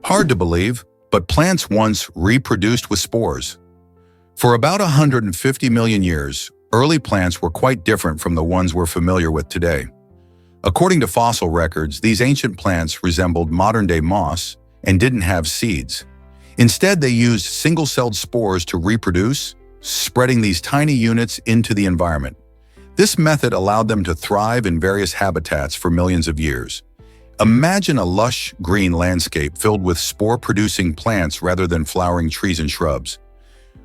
Hard to believe, but plants once reproduced with spores. For about 150 million years, early plants were quite different from the ones we're familiar with today. According to fossil records, these ancient plants resembled modern-day moss and didn't have seeds. Instead, they used single-celled spores to reproduce, spreading these tiny units into the environment. This method allowed them to thrive in various habitats for millions of years. Imagine a lush green landscape filled with spore-producing plants rather than flowering trees and shrubs.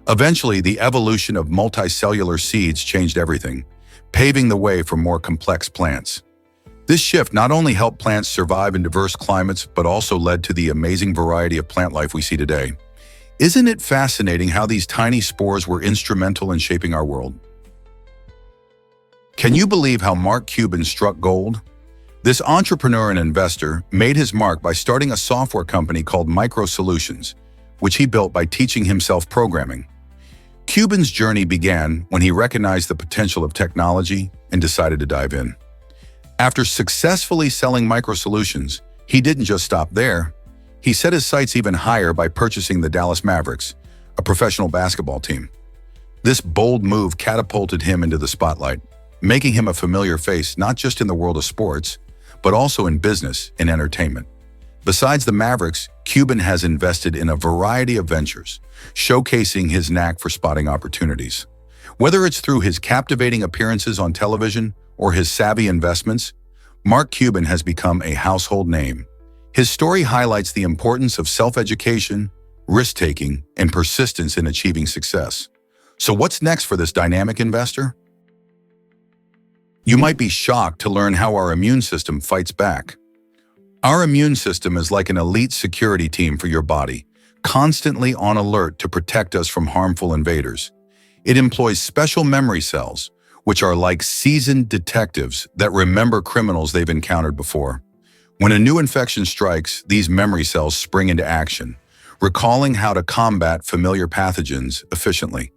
Eventually, the evolution of multicellular seeds changed everything, paving the way for more complex plants. This shift not only helped plants survive in diverse climates, but also led to the amazing variety of plant life we see today. Isn't it fascinating how these tiny spores were instrumental in shaping our world? Can you believe how Mark Cuban struck gold? This entrepreneur and investor made his mark by starting a software company called Micro Solutions, which he built by teaching himself programming. Cuban's journey began when he recognized the potential of technology and decided to dive in. After successfully selling Micro Solutions, he didn't just stop there. He set his sights even higher by purchasing the Dallas Mavericks, a professional basketball team. This bold move catapulted him into the spotlight, making him a familiar face not just in the world of sports, but also in business and entertainment. Besides the Mavericks, Cuban has invested in a variety of ventures, showcasing his knack for spotting opportunities. Whether it's through his captivating appearances on television or his savvy investments, Mark Cuban has become a household name. His story highlights the importance of self-education, risk-taking, and persistence in achieving success. So what's next for this dynamic investor? You might be shocked to learn how our immune system fights back. Our immune system is like an elite security team for your body, constantly on alert to protect us from harmful invaders. It employs special memory cells, which are like seasoned detectives that remember criminals they've encountered before. When a new infection strikes, these memory cells spring into action, recalling how to combat familiar pathogens efficiently.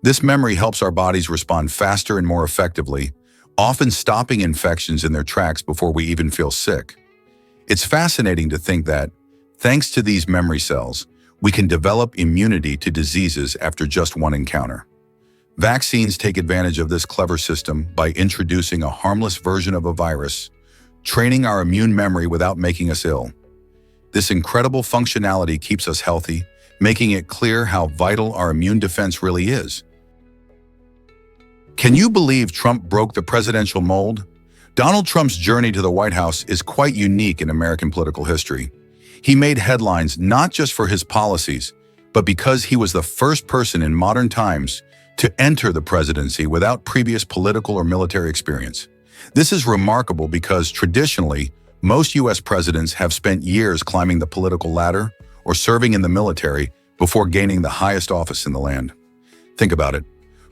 This memory helps our bodies respond faster and more effectively, often stopping infections in their tracks before we even feel sick. It's fascinating to think that, thanks to these memory cells, we can develop immunity to diseases after just one encounter. Vaccines take advantage of this clever system by introducing a harmless version of a virus, training our immune memory without making us ill. This incredible functionality keeps us healthy, making it clear how vital our immune defense really is. Can you believe Trump broke the presidential mold? Donald Trump's journey to the White House is quite unique in American political history. He made headlines not just for his policies, but because he was the first person in modern times to enter the presidency without previous political or military experience. This is remarkable because traditionally, most U.S. presidents have spent years climbing the political ladder or serving in the military before gaining the highest office in the land. Think about it.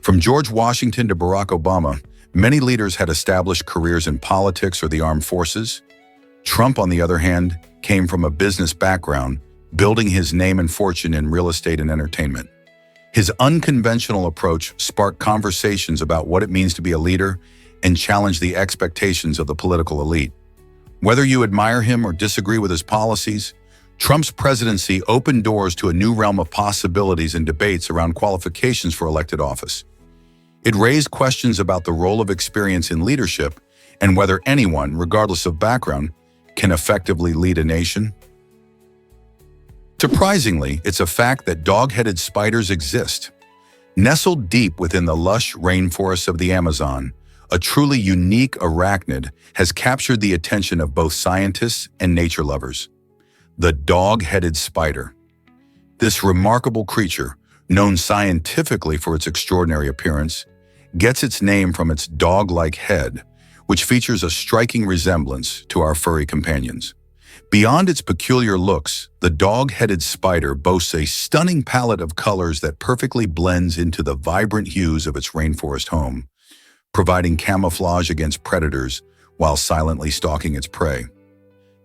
From George Washington to Barack Obama, many leaders had established careers in politics or the armed forces. Trump, on the other hand, came from a business background, building his name and fortune in real estate and entertainment. His unconventional approach sparked conversations about what it means to be a leader and challenged the expectations of the political elite. Whether you admire him or disagree with his policies, Trump's presidency opened doors to a new realm of possibilities and debates around qualifications for elected office. It raised questions about the role of experience in leadership and whether anyone, regardless of background, can effectively lead a nation. Surprisingly, it's a fact that dog-headed spiders exist. Nestled deep within the lush rainforests of the Amazon, a truly unique arachnid has captured the attention of both scientists and nature lovers. The dog-headed spider. This remarkable creature, known scientifically for its extraordinary appearance, gets its name from its dog-like head, which features a striking resemblance to our furry companions. Beyond its peculiar looks, the dog-headed spider boasts a stunning palette of colors that perfectly blends into the vibrant hues of its rainforest home, providing camouflage against predators while silently stalking its prey.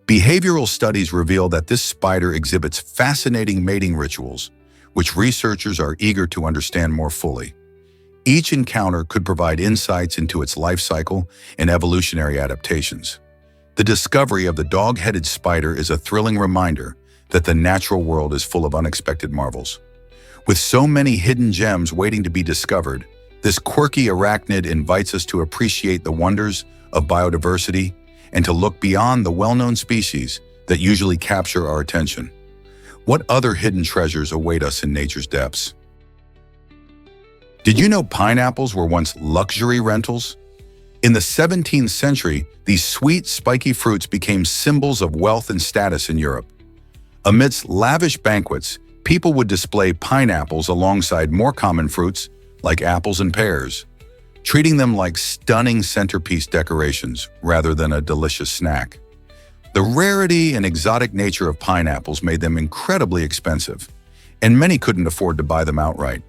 Behavioral studies reveal that this spider exhibits fascinating mating rituals, which researchers are eager to understand more fully. Each encounter could provide insights into its life cycle and evolutionary adaptations. The discovery of the dog-headed spider is a thrilling reminder that the natural world is full of unexpected marvels. With so many hidden gems waiting to be discovered, this quirky arachnid invites us to appreciate the wonders of biodiversity and to look beyond the well-known species that usually capture our attention. What other hidden treasures await us in nature's depths? Did you know pineapples were once luxury rentals? In the 17th century, these sweet, spiky fruits became symbols of wealth and status in Europe. Amidst lavish banquets, people would display pineapples alongside more common fruits like apples and pears, treating them like stunning centerpiece decorations rather than a delicious snack. The rarity and exotic nature of pineapples made them incredibly expensive, and many couldn't afford to buy them outright.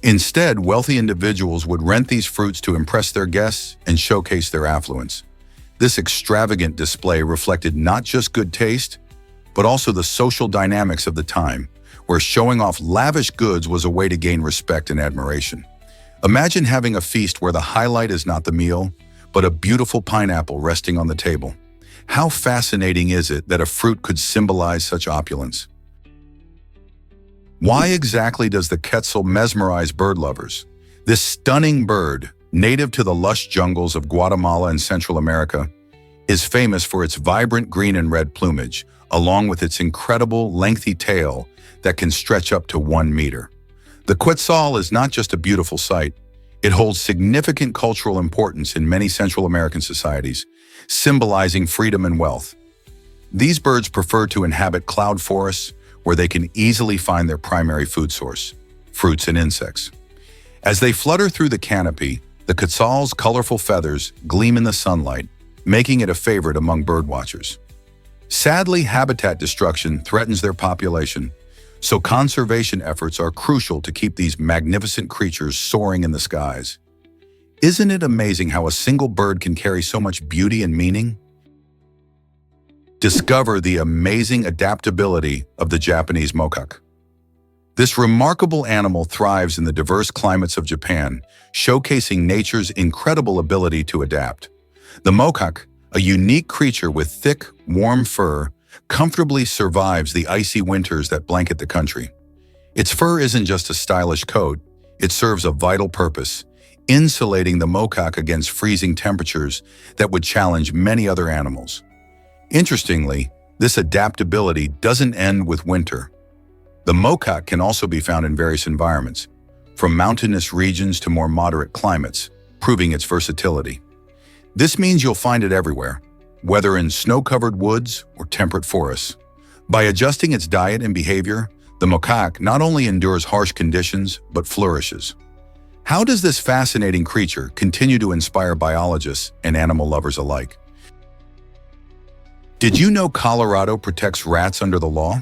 Instead, wealthy individuals would rent these fruits to impress their guests and showcase their affluence. This extravagant display reflected not just good taste, but also the social dynamics of the time, where showing off lavish goods was a way to gain respect and admiration. Imagine having a feast where the highlight is not the meal, but a beautiful pineapple resting on the table. How fascinating is it that a fruit could symbolize such opulence? Why exactly does the quetzal mesmerize bird lovers? This stunning bird, native to the lush jungles of Guatemala and Central America, is famous for its vibrant green and red plumage, along with its incredible lengthy tail that can stretch up to 1 meter. The quetzal is not just a beautiful sight, it holds significant cultural importance in many Central American societies, symbolizing freedom and wealth. These birds prefer to inhabit cloud forests, where they can easily find their primary food source, fruits and insects. As they flutter through the canopy, the quetzal's colorful feathers gleam in the sunlight, making it a favorite among birdwatchers. Sadly, habitat destruction threatens their population, so conservation efforts are crucial to keep these magnificent creatures soaring in the skies. Isn't it amazing how a single bird can carry so much beauty and meaning? Discover the amazing adaptability of the Japanese macaque. This remarkable animal thrives in the diverse climates of Japan, showcasing nature's incredible ability to adapt. The macaque, a unique creature with thick, warm fur, comfortably survives the icy winters that blanket the country. Its fur isn't just a stylish coat, it serves a vital purpose, insulating the macaque against freezing temperatures that would challenge many other animals. Interestingly, this adaptability doesn't end with winter. The macaque can also be found in various environments, from mountainous regions to more moderate climates, proving its versatility. This means you'll find it everywhere, whether in snow-covered woods or temperate forests. By adjusting its diet and behavior, the macaque not only endures harsh conditions, but flourishes. How does this fascinating creature continue to inspire biologists and animal lovers alike? Did you know Colorado protects rats under the law?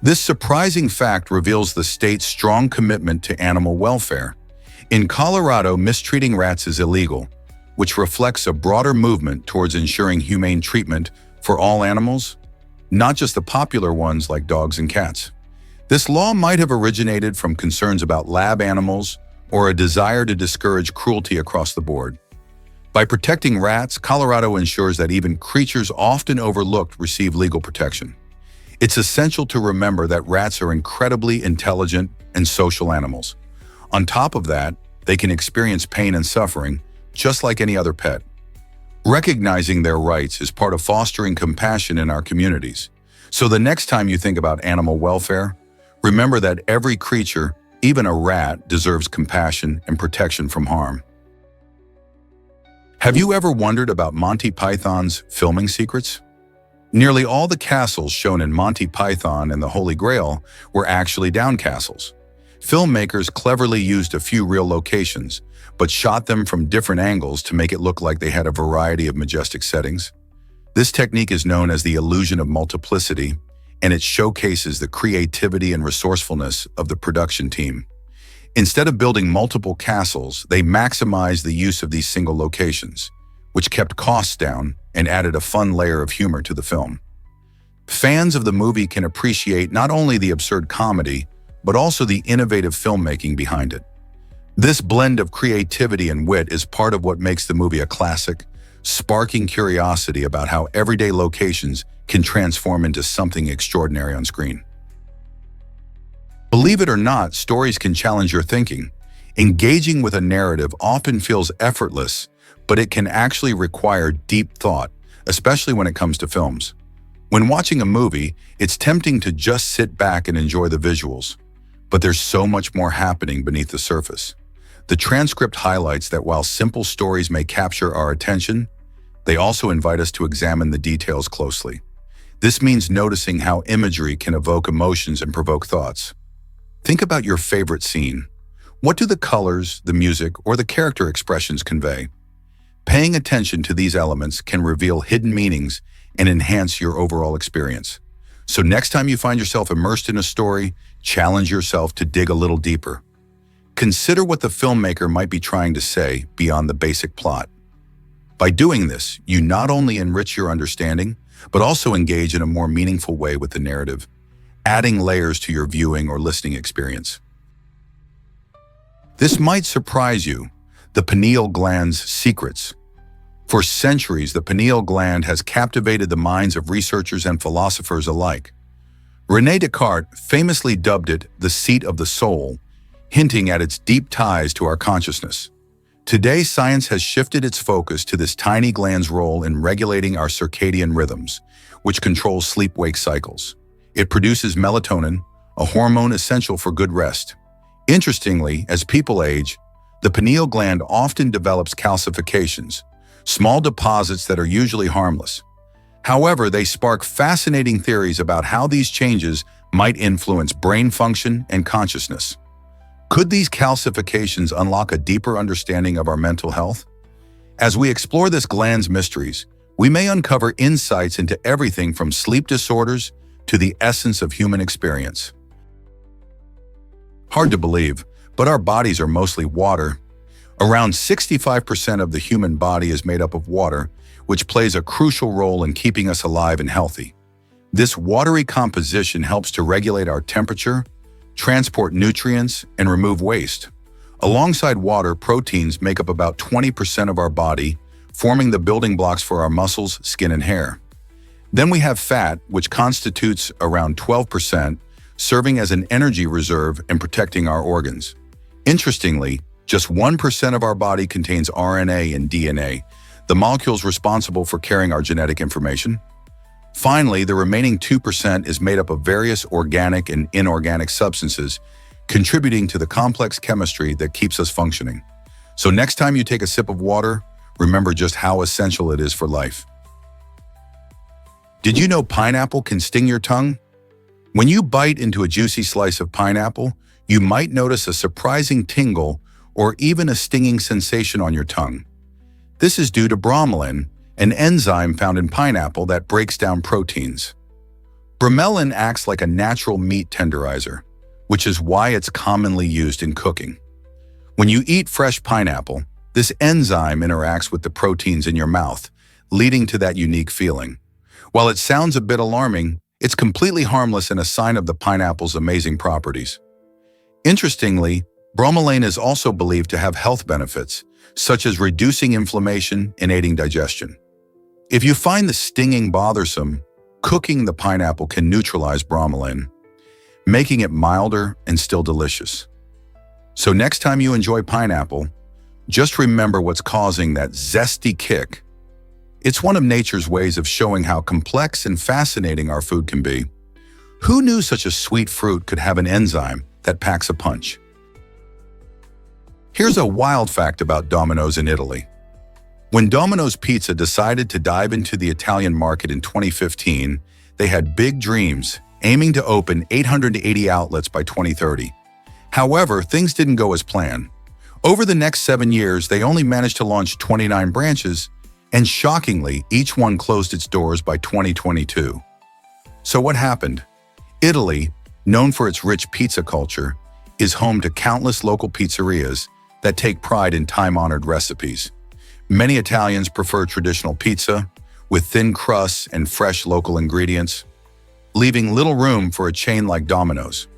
This surprising fact reveals the state's strong commitment to animal welfare. In Colorado, mistreating rats is illegal, which reflects a broader movement towards ensuring humane treatment for all animals, not just the popular ones like dogs and cats. This law might have originated from concerns about lab animals or a desire to discourage cruelty across the board. By protecting rats, Colorado ensures that even creatures often overlooked receive legal protection. It's essential to remember that rats are incredibly intelligent and social animals. On top of that, they can experience pain and suffering, just like any other pet. Recognizing their rights is part of fostering compassion in our communities. So the next time you think about animal welfare, remember that every creature, even a rat, deserves compassion and protection from harm. Have you ever wondered about Monty Python's filming secrets? Nearly all the castles shown in Monty Python and the Holy Grail were actually down castles. Filmmakers cleverly used a few real locations, but shot them from different angles to make it look like they had a variety of majestic settings. This technique is known as the illusion of multiplicity, and it showcases the creativity and resourcefulness of the production team. Instead of building multiple castles, they maximized the use of these single locations, which kept costs down and added a fun layer of humor to the film. Fans of the movie can appreciate not only the absurd comedy, but also the innovative filmmaking behind it. This blend of creativity and wit is part of what makes the movie a classic, sparking curiosity about how everyday locations can transform into something extraordinary on screen. Believe it or not, stories can challenge your thinking. Engaging with a narrative often feels effortless, but it can actually require deep thought, especially when it comes to films. When watching a movie, it's tempting to just sit back and enjoy the visuals, but there's so much more happening beneath the surface. The transcript highlights that while simple stories may capture our attention, they also invite us to examine the details closely. This means noticing how imagery can evoke emotions and provoke thoughts. Think about your favorite scene. What do the colors, the music, or the character expressions convey? Paying attention to these elements can reveal hidden meanings and enhance your overall experience. So next time you find yourself immersed in a story, challenge yourself to dig a little deeper. Consider what the filmmaker might be trying to say beyond the basic plot. By doing this, you not only enrich your understanding, but also engage in a more meaningful way with the narrative, adding layers to your viewing or listening experience. This might surprise you, the pineal gland's secrets. For centuries, the pineal gland has captivated the minds of researchers and philosophers alike. René Descartes famously dubbed it the seat of the soul, hinting at its deep ties to our consciousness. Today, science has shifted its focus to this tiny gland's role in regulating our circadian rhythms, which controls sleep-wake cycles. It produces melatonin, a hormone essential for good rest. Interestingly, as people age, the pineal gland often develops calcifications, small deposits that are usually harmless. However, they spark fascinating theories about how these changes might influence brain function and consciousness. Could these calcifications unlock a deeper understanding of our mental health? As we explore this gland's mysteries, we may uncover insights into everything from sleep disorders to the essence of human experience. Hard to believe, but our bodies are mostly water. Around 65% of the human body is made up of water, which plays a crucial role in keeping us alive and healthy. This watery composition helps to regulate our temperature, transport nutrients, and remove waste. Alongside water, proteins make up about 20% of our body, forming the building blocks for our muscles, skin, and hair. Then we have fat, which constitutes around 12%, serving as an energy reserve and protecting our organs. Interestingly, just 1% of our body contains RNA and DNA, the molecules responsible for carrying our genetic information. Finally, the remaining 2% is made up of various organic and inorganic substances, contributing to the complex chemistry that keeps us functioning. So next time you take a sip of water, remember just how essential it is for life. Did you know pineapple can sting your tongue? When you bite into a juicy slice of pineapple, you might notice a surprising tingle or even a stinging sensation on your tongue. This is due to bromelain, an enzyme found in pineapple that breaks down proteins. Bromelain acts like a natural meat tenderizer, which is why it's commonly used in cooking. When you eat fresh pineapple, this enzyme interacts with the proteins in your mouth, leading to that unique feeling. While it sounds a bit alarming, it's completely harmless and a sign of the pineapple's amazing properties. Interestingly, bromelain is also believed to have health benefits, such as reducing inflammation and aiding digestion. If you find the stinging bothersome, cooking the pineapple can neutralize bromelain, making it milder and still delicious. So next time you enjoy pineapple, just remember what's causing that zesty kick. It's one of nature's ways of showing how complex and fascinating our food can be. Who knew such a sweet fruit could have an enzyme that packs a punch? Here's a wild fact about Domino's in Italy. When Domino's Pizza decided to dive into the Italian market in 2015, they had big dreams, aiming to open 880 outlets by 2030. However, things didn't go as planned. Over the next 7 years, they only managed to launch 29 branches, and shockingly, each one closed its doors by 2022. So what happened? Italy, known for its rich pizza culture, is home to countless local pizzerias that take pride in time-honored recipes. Many Italians prefer traditional pizza, with thin crusts and fresh local ingredients, leaving little room for a chain like Domino's.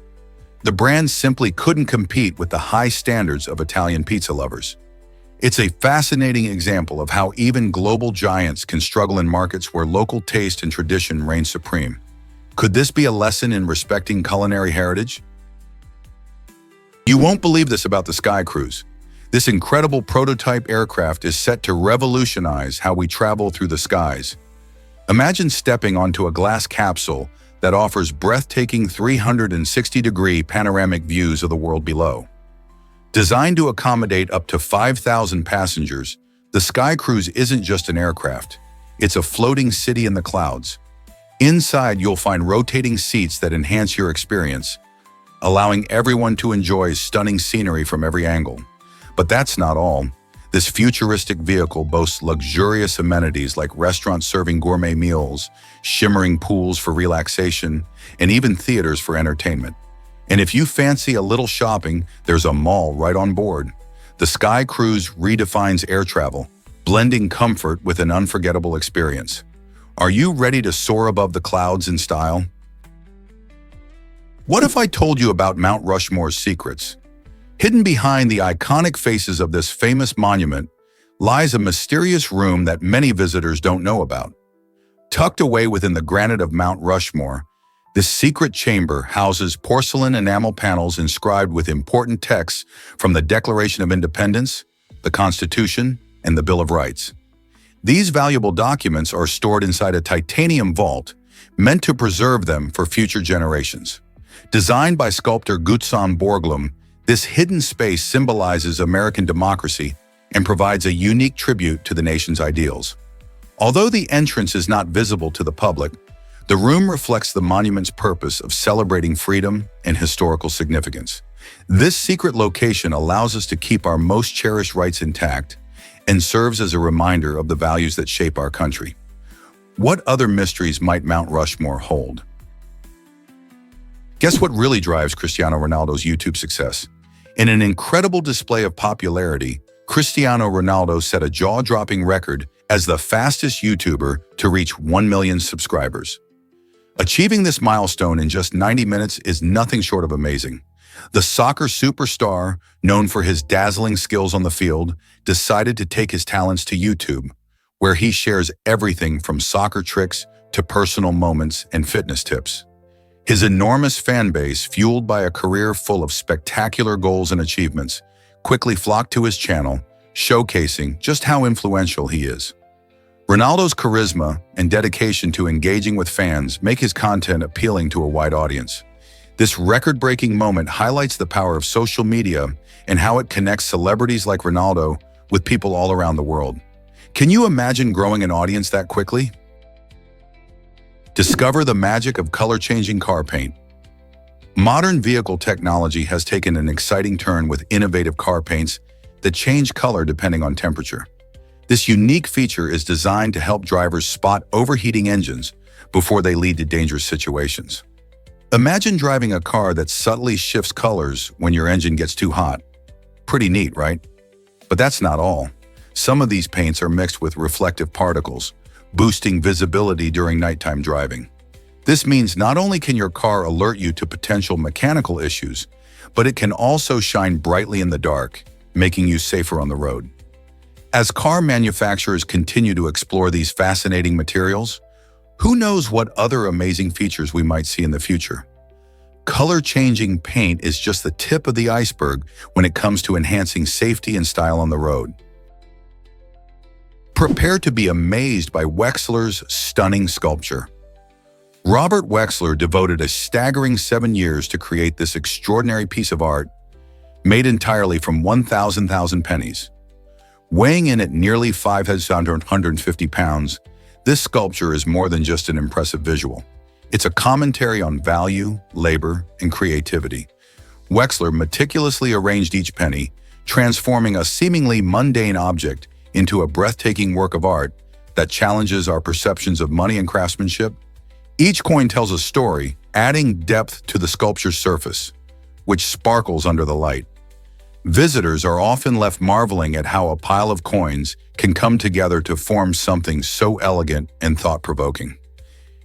The brand simply couldn't compete with the high standards of Italian pizza lovers. It's a fascinating example of how even global giants can struggle in markets where local taste and tradition reign supreme. Could this be a lesson in respecting culinary heritage? You won't believe this about the Sky Cruise. This incredible prototype aircraft is set to revolutionize how we travel through the skies. Imagine stepping onto a glass capsule that offers breathtaking 360-degree panoramic views of the world below. Designed to accommodate up to 5,000 passengers, the Sky Cruise isn't just an aircraft. It's a floating city in the clouds. Inside, you'll find rotating seats that enhance your experience, allowing everyone to enjoy stunning scenery from every angle. But that's not all. This futuristic vehicle boasts luxurious amenities like restaurants serving gourmet meals, shimmering pools for relaxation, and even theaters for entertainment. And if you fancy a little shopping, there's a mall right on board. The Sky Cruise redefines air travel, blending comfort with an unforgettable experience. Are you ready to soar above the clouds in style? What if I told you about Mount Rushmore's secrets? Hidden behind the iconic faces of this famous monument lies a mysterious room that many visitors don't know about. Tucked away within the granite of Mount Rushmore, this secret chamber houses porcelain enamel panels inscribed with important texts from the Declaration of Independence, the Constitution, and the Bill of Rights. These valuable documents are stored inside a titanium vault meant to preserve them for future generations. Designed by sculptor Gutzon Borglum, this hidden space symbolizes American democracy and provides a unique tribute to the nation's ideals. Although the entrance is not visible to the public, the room reflects the monument's purpose of celebrating freedom and historical significance. This secret location allows us to keep our most cherished rights intact and serves as a reminder of the values that shape our country. What other mysteries might Mount Rushmore hold? Guess what really drives Cristiano Ronaldo's YouTube success? In an incredible display of popularity, Cristiano Ronaldo set a jaw-dropping record as the fastest YouTuber to reach 1 million subscribers. Achieving this milestone in just 90 minutes is nothing short of amazing. The soccer superstar, known for his dazzling skills on the field, decided to take his talents to YouTube, where he shares everything from soccer tricks to personal moments and fitness tips. His enormous fan base, fueled by a career full of spectacular goals and achievements, quickly flocked to his channel, showcasing just how influential he is. Ronaldo's charisma and dedication to engaging with fans make his content appealing to a wide audience. This record-breaking moment highlights the power of social media and how it connects celebrities like Ronaldo with people all around the world. Can you imagine growing an audience that quickly? Discover the magic of color-changing car paint. Modern vehicle technology has taken an exciting turn with innovative car paints that change color depending on temperature. This unique feature is designed to help drivers spot overheating engines before they lead to dangerous situations. Imagine driving a car that subtly shifts colors when your engine gets too hot. Pretty neat, right? But that's not all. Some of these paints are mixed with reflective particles, boosting visibility during nighttime driving. This means not only can your car alert you to potential mechanical issues, but it can also shine brightly in the dark, making you safer on the road. As car manufacturers continue to explore these fascinating materials, who knows what other amazing features we might see in the future? Color-changing paint is just the tip of the iceberg when it comes to enhancing safety and style on the road. Prepare to be amazed by Wexler's stunning sculpture. Robert Wexler devoted a staggering 7 years to create this extraordinary piece of art, made entirely from 1,000 pennies. Weighing in at nearly 550 pounds, this sculpture is more than just an impressive visual. It's a commentary on value, labor, and creativity. Wexler meticulously arranged each penny, transforming a seemingly mundane object into a breathtaking work of art that challenges our perceptions of money and craftsmanship. Each coin tells a story, adding depth to the sculpture's surface, which sparkles under the light. Visitors are often left marveling at how a pile of coins can come together to form something so elegant and thought-provoking.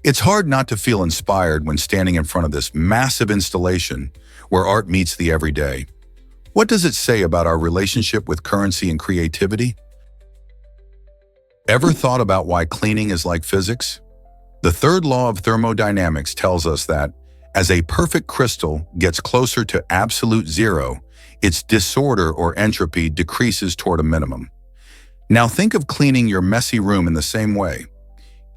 It's hard not to feel inspired when standing in front of this massive installation where art meets the everyday. What does it say about our relationship with currency and creativity? Ever thought about why cleaning is like physics? The third law of thermodynamics tells us that, as a perfect crystal gets closer to absolute zero, its disorder or entropy decreases toward a minimum. Now think of cleaning your messy room in the same way.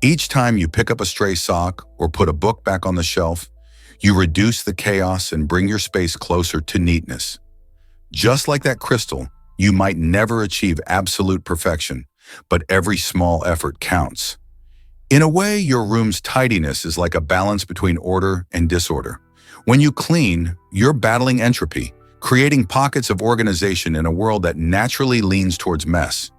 Each time you pick up a stray sock or put a book back on the shelf, you reduce the chaos and bring your space closer to neatness. Just like that crystal, you might never achieve absolute perfection, but every small effort counts. In a way, your room's tidiness is like a balance between order and disorder. When you clean, you're battling entropy, creating pockets of organization in a world that naturally leans towards mess.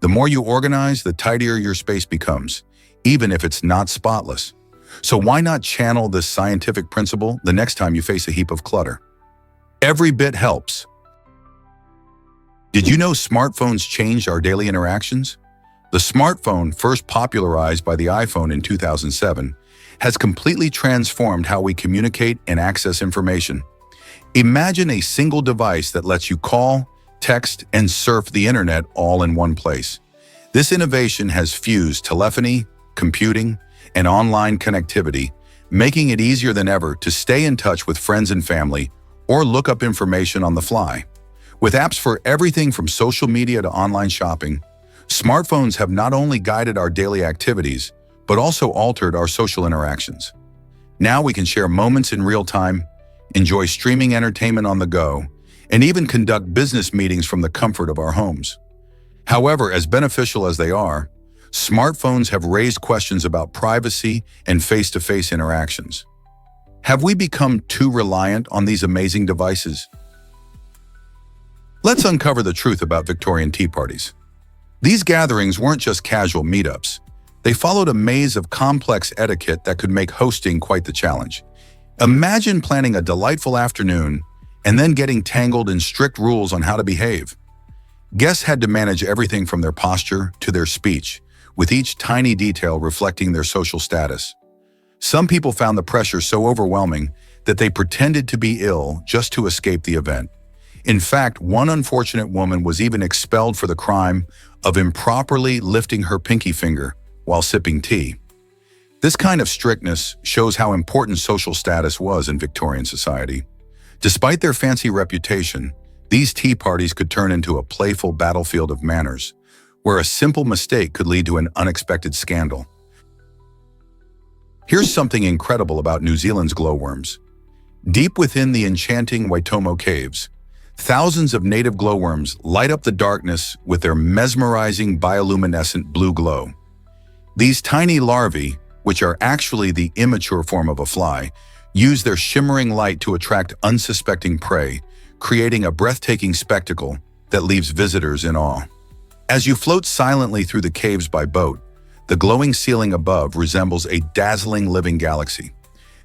The more you organize, the tidier your space becomes, even if it's not spotless. So why not channel this scientific principle the next time you face a heap of clutter? Every bit helps. Did you know smartphones changed our daily interactions? The smartphone, first popularized by the iPhone in 2007, has completely transformed how we communicate and access information. Imagine a single device that lets you call, text, and surf the internet all in one place. This innovation has fused telephony, computing, and online connectivity, making it easier than ever to stay in touch with friends and family or look up information on the fly. With apps for everything from social media to online shopping, smartphones have not only guided our daily activities, but also altered our social interactions. Now we can share moments in real time, enjoy streaming entertainment on the go, and even conduct business meetings from the comfort of our homes. However, as beneficial as they are, smartphones have raised questions about privacy and face-to-face interactions. Have we become too reliant on these amazing devices? Let's uncover the truth about Victorian tea parties. These gatherings weren't just casual meetups. They followed a maze of complex etiquette that could make hosting quite the challenge. Imagine planning a delightful afternoon and then getting tangled in strict rules on how to behave. Guests had to manage everything from their posture to their speech, with each tiny detail reflecting their social status. Some people found the pressure so overwhelming that they pretended to be ill just to escape the event. In fact, one unfortunate woman was even expelled for the crime of improperly lifting her pinky finger while sipping tea. This kind of strictness shows how important social status was in Victorian society. Despite their fancy reputation, these tea parties could turn into a playful battlefield of manners, where a simple mistake could lead to an unexpected scandal. Here's something incredible about New Zealand's glowworms. Deep within the enchanting Waitomo caves, thousands of native glowworms light up the darkness with their mesmerizing bioluminescent blue glow. These tiny larvae, which are actually the immature form of a fly, use their shimmering light to attract unsuspecting prey, creating a breathtaking spectacle that leaves visitors in awe. As you float silently through the caves by boat, the glowing ceiling above resembles a dazzling living galaxy.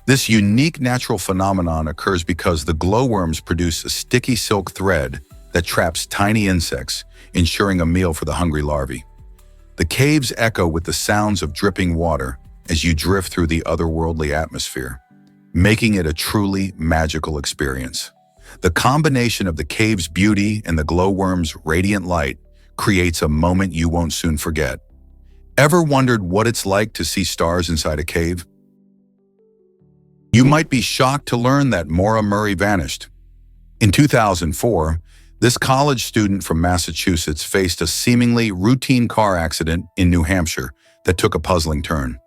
This unique natural phenomenon occurs because the glowworms produce a sticky silk thread that traps tiny insects, ensuring a meal for the hungry larvae. The caves echo with the sounds of dripping water as you drift through the otherworldly atmosphere, making it a truly magical experience. The combination of the cave's beauty and the glowworm's radiant light creates a moment you won't soon forget. Ever wondered what it's like to see stars inside a cave? You might be shocked to learn that Mora Murray vanished. In 2004, this college student from Massachusetts faced a seemingly routine car accident in New Hampshire that took a puzzling turn.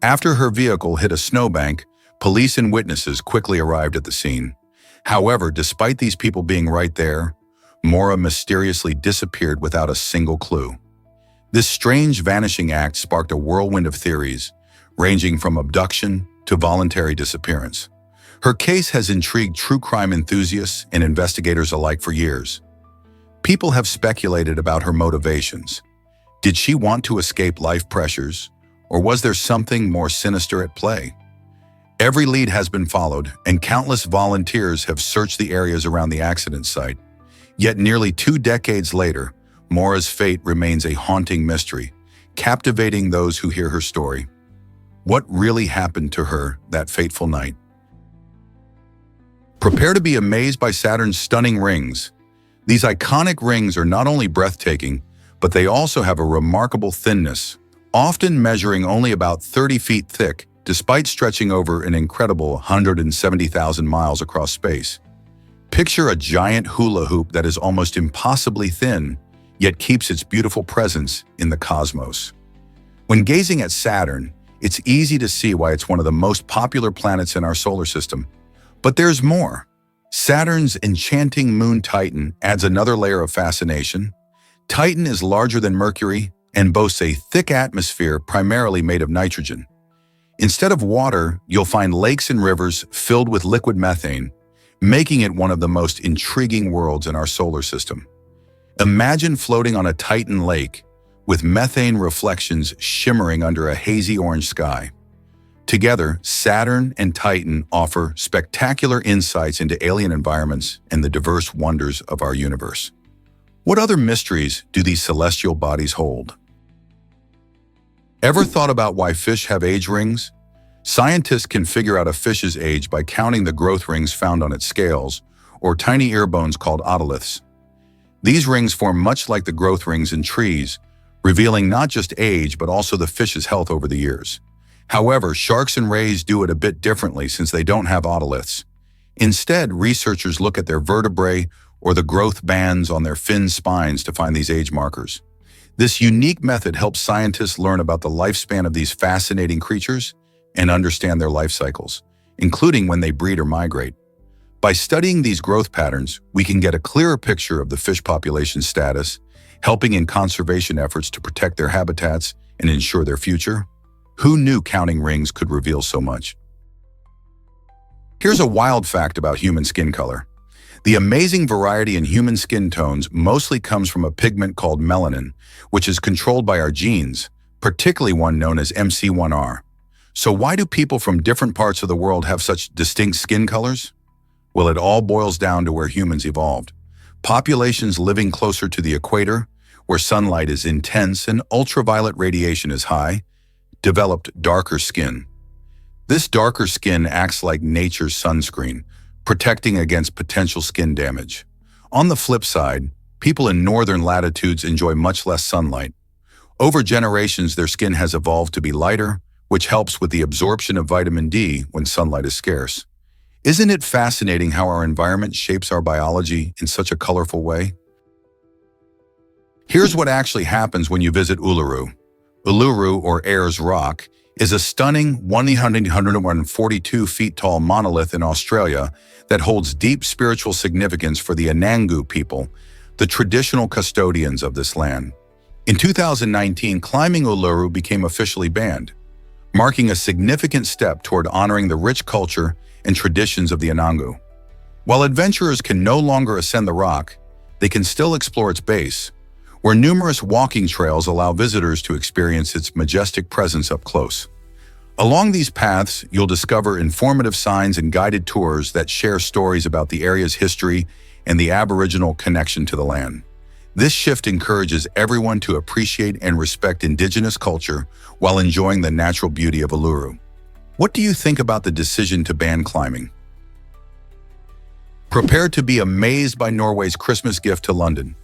After her vehicle hit a snowbank, police and witnesses quickly arrived at the scene. However, despite these people being right there, Mora mysteriously disappeared without a single clue. This strange vanishing act sparked a whirlwind of theories, ranging from abduction to voluntary disappearance. Her case has intrigued true crime enthusiasts and investigators alike for years. People have speculated about her motivations. Did she want to escape life pressures, or was there something more sinister at play? Every lead has been followed, and countless volunteers have searched the areas around the accident site. Yet nearly 2 decades later, Mora's fate remains a haunting mystery, captivating those who hear her story. What really happened to her that fateful night? Prepare to be amazed by Saturn's stunning rings. These iconic rings are not only breathtaking, but they also have a remarkable thinness, often measuring only about 30 feet thick, despite stretching over an incredible 170,000 miles across space. Picture a giant hula hoop that is almost impossibly thin, yet keeps its beautiful presence in the cosmos. When gazing at Saturn, it's easy to see why it's one of the most popular planets in our solar system. But there's more. Saturn's enchanting moon Titan adds another layer of fascination. Titan is larger than Mercury and boasts a thick atmosphere primarily made of nitrogen. Instead of water, you'll find lakes and rivers filled with liquid methane, making it one of the most intriguing worlds in our solar system. Imagine floating on a Titan lake, with methane reflections shimmering under a hazy orange sky. Together, Saturn and Titan offer spectacular insights into alien environments and the diverse wonders of our universe. What other mysteries do these celestial bodies hold? Ever thought about why fish have age rings? Scientists can figure out a fish's age by counting the growth rings found on its scales, or tiny ear bones called otoliths. These rings form much like the growth rings in trees, revealing not just age but also the fish's health over the years. However, sharks and rays do it a bit differently since they don't have otoliths. Instead, researchers look at their vertebrae or the growth bands on their fin spines to find these age markers. This unique method helps scientists learn about the lifespan of these fascinating creatures and understand their life cycles, including when they breed or migrate. By studying these growth patterns, we can get a clearer picture of the fish population status, helping in conservation efforts to protect their habitats and ensure their future. Who knew counting rings could reveal so much? Here's a wild fact about human skin color. The amazing variety in human skin tones mostly comes from a pigment called melanin, which is controlled by our genes, particularly one known as MC1R. So why do people from different parts of the world have such distinct skin colors? Well, it all boils down to where humans evolved. Populations living closer to the equator, where sunlight is intense and ultraviolet radiation is high, developed darker skin. This darker skin acts like nature's sunscreen, protecting against potential skin damage. On the flip side, people in northern latitudes enjoy much less sunlight. Over generations, their skin has evolved to be lighter, which helps with the absorption of vitamin D when sunlight is scarce. Isn't it fascinating how our environment shapes our biology in such a colorful way? Here's what actually happens when you visit Uluru. Uluru, or Ayers Rock, is a stunning 142 feet tall monolith in Australia that holds deep spiritual significance for the Anangu people, the traditional custodians of this land. In 2019, climbing Uluru became officially banned, marking a significant step toward honoring the rich culture and traditions of the Anangu. While adventurers can no longer ascend the rock, they can still explore its base, where numerous walking trails allow visitors to experience its majestic presence up close. Along these paths, you'll discover informative signs and guided tours that share stories about the area's history and the Aboriginal connection to the land. This shift encourages everyone to appreciate and respect indigenous culture while enjoying the natural beauty of Uluru. What do you think about the decision to ban climbing? Prepare to be amazed by Norway's Christmas gift to London.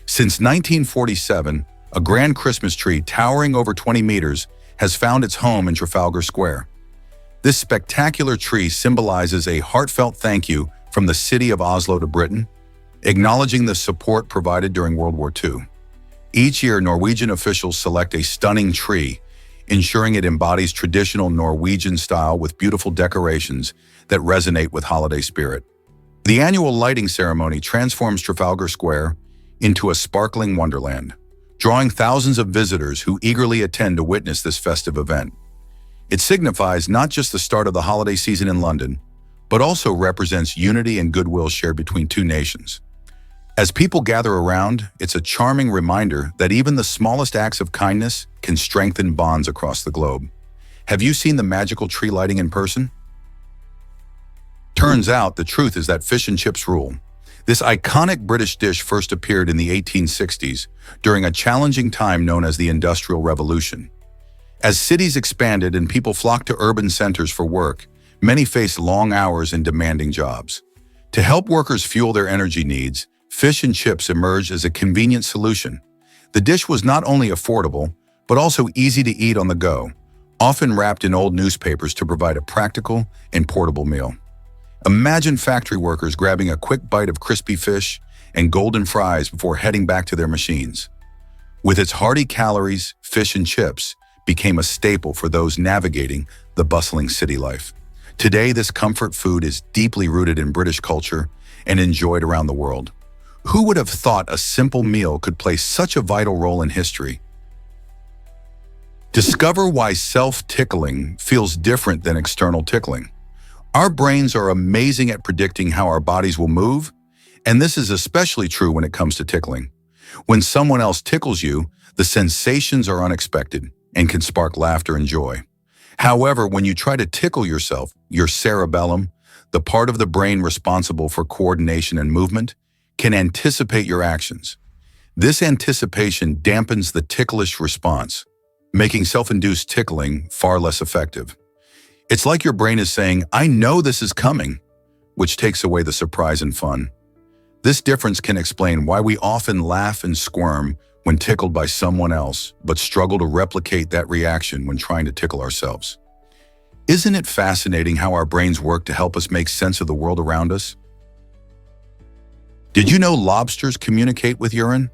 Since 1947, a grand Christmas tree towering over 20 meters has found its home in Trafalgar Square. This spectacular tree symbolizes a heartfelt thank you from the city of Oslo to Britain, acknowledging the support provided during World War II. Each year, Norwegian officials select a stunning tree, ensuring it embodies traditional Norwegian style with beautiful decorations that resonate with holiday spirit. The annual lighting ceremony transforms Trafalgar Square into a sparkling wonderland, drawing thousands of visitors who eagerly attend to witness this festive event. It signifies not just the start of the holiday season in London, but also represents unity and goodwill shared between two nations. As people gather around, it's a charming reminder that even the smallest acts of kindness can strengthen bonds across the globe. Have you seen the magical tree lighting in person? Turns out the truth is that fish and chips rule. This iconic British dish first appeared in the 1860s during a challenging time known as the Industrial Revolution. As cities expanded and people flocked to urban centers for work, many faced long hours and demanding jobs. To help workers fuel their energy needs, fish and chips emerged as a convenient solution. The dish was not only affordable, but also easy to eat on the go, often wrapped in old newspapers to provide a practical and portable meal. Imagine factory workers grabbing a quick bite of crispy fish and golden fries before heading back to their machines. With its hearty calories, fish and chips became a staple for those navigating the bustling city life. Today, this comfort food is deeply rooted in British culture and enjoyed around the world. Who would have thought a simple meal could play such a vital role in history? Discover why self-tickling feels different than external tickling. Our brains are amazing at predicting how our bodies will move, and this is especially true when it comes to tickling. When someone else tickles you, the sensations are unexpected and can spark laughter and joy. However, when you try to tickle yourself, your cerebellum, the part of the brain responsible for coordination and movement, can anticipate your actions. This anticipation dampens the ticklish response, making self-induced tickling far less effective. It's like your brain is saying, "I know this is coming," which takes away the surprise and fun. This difference can explain why we often laugh and squirm when tickled by someone else, but struggle to replicate that reaction when trying to tickle ourselves. Isn't it fascinating how our brains work to help us make sense of the world around us? Did you know lobsters communicate with urine?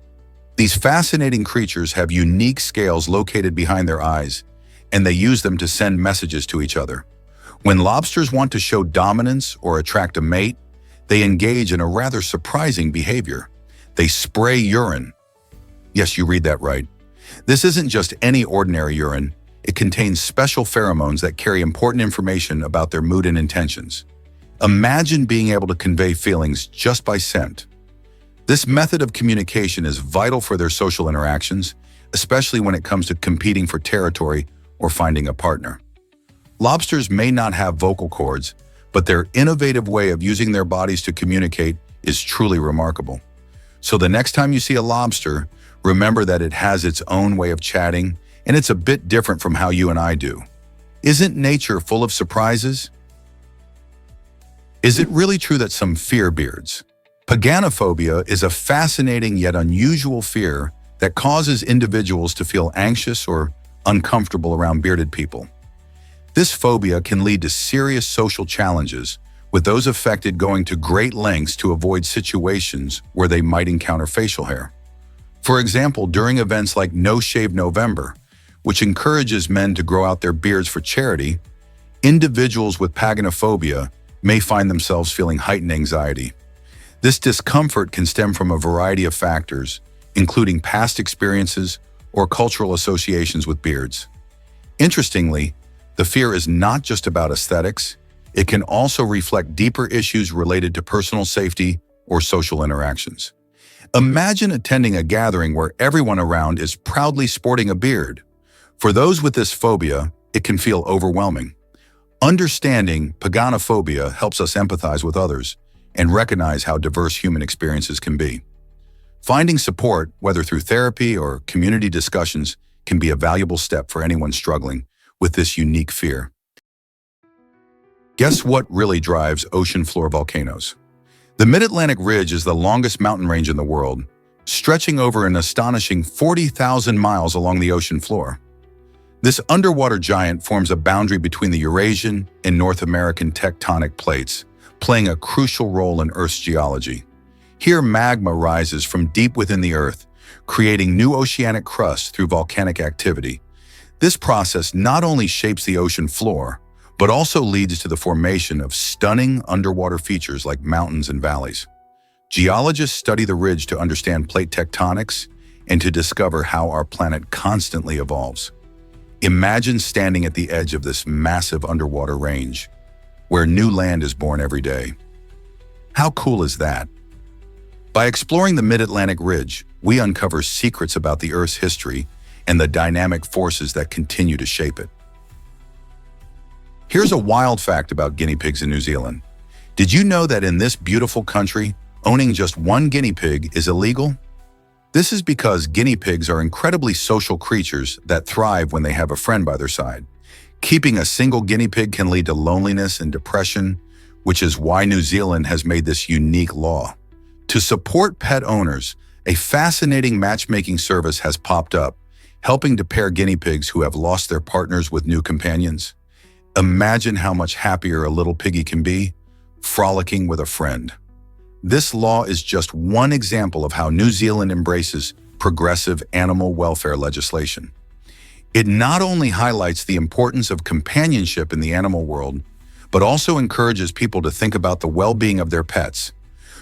These fascinating creatures have unique scales located behind their eyes, and they use them to send messages to each other. When lobsters want to show dominance or attract a mate, they engage in a rather surprising behavior. They spray urine. Yes, you read that right. This isn't just any ordinary urine. It contains special pheromones that carry important information about their mood and intentions. Imagine being able to convey feelings just by scent. This method of communication is vital for their social interactions, especially when it comes to competing for territory or finding a partner. Lobsters may not have vocal cords, but their innovative way of using their bodies to communicate is truly remarkable. So the next time you see a lobster, remember that it has its own way of chatting, and it's a bit different from how you and I do. Isn't nature full of surprises? Is it really true that some fear beards? Paganophobia is a fascinating yet unusual fear that causes individuals to feel anxious or uncomfortable around bearded people. This phobia can lead to serious social challenges, with those affected going to great lengths to avoid situations where they might encounter facial hair. For example, during events like No Shave November, which encourages men to grow out their beards for charity, individuals with paganophobia may find themselves feeling heightened anxiety. This discomfort can stem from a variety of factors, including past experiences or cultural associations with beards. Interestingly, the fear is not just about aesthetics. It can also reflect deeper issues related to personal safety or social interactions. Imagine attending a gathering where everyone around is proudly sporting a beard. For those with this phobia, it can feel overwhelming. Understanding paganophobia helps us empathize with others and recognize how diverse human experiences can be. Finding support, whether through therapy or community discussions, can be a valuable step for anyone struggling with this unique fear. Guess what really drives ocean floor volcanoes? The Mid-Atlantic Ridge is the longest mountain range in the world, stretching over an astonishing 40,000 miles along the ocean floor. This underwater giant forms a boundary between the Eurasian and North American tectonic plates, playing a crucial role in Earth's geology. Here, magma rises from deep within the Earth, creating new oceanic crust through volcanic activity. This process not only shapes the ocean floor, but also leads to the formation of stunning underwater features like mountains and valleys. Geologists study the ridge to understand plate tectonics and to discover how our planet constantly evolves. Imagine standing at the edge of this massive underwater range, where new land is born every day. How cool is that? By exploring the Mid-Atlantic Ridge, we uncover secrets about the Earth's history and the dynamic forces that continue to shape it. Here's a wild fact about guinea pigs in New Zealand. Did you know that in this beautiful country, owning just one guinea pig is illegal? This is because guinea pigs are incredibly social creatures that thrive when they have a friend by their side. Keeping a single guinea pig can lead to loneliness and depression, which is why New Zealand has made this unique law. To support pet owners, a fascinating matchmaking service has popped up, helping to pair guinea pigs who have lost their partners with new companions. Imagine how much happier a little piggy can be, frolicking with a friend. This law is just one example of how New Zealand embraces progressive animal welfare legislation. It not only highlights the importance of companionship in the animal world, but also encourages people to think about the well-being of their pets.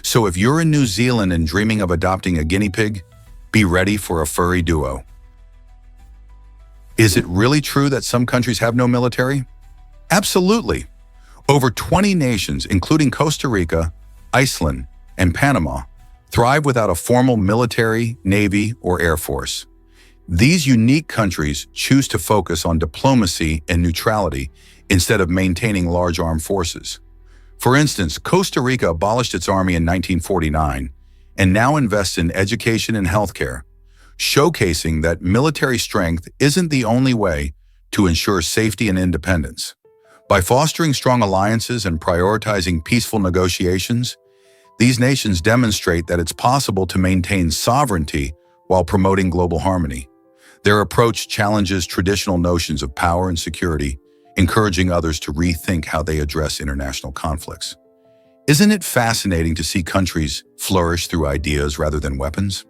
So if you're in New Zealand and dreaming of adopting a guinea pig, be ready for a furry duo. Is it really true that some countries have no military? Absolutely. Over 20 nations, including Costa Rica, Iceland, and Panama, thrive without a formal military, navy, or air force. These unique countries choose to focus on diplomacy and neutrality instead of maintaining large armed forces. For instance, Costa Rica abolished its army in 1949 and now invests in education and healthcare, showcasing that military strength isn't the only way to ensure safety and independence. By fostering strong alliances and prioritizing peaceful negotiations, these nations demonstrate that it's possible to maintain sovereignty while promoting global harmony. Their approach challenges traditional notions of power and security, encouraging others to rethink how they address international conflicts. Isn't it fascinating to see countries flourish through ideas rather than weapons?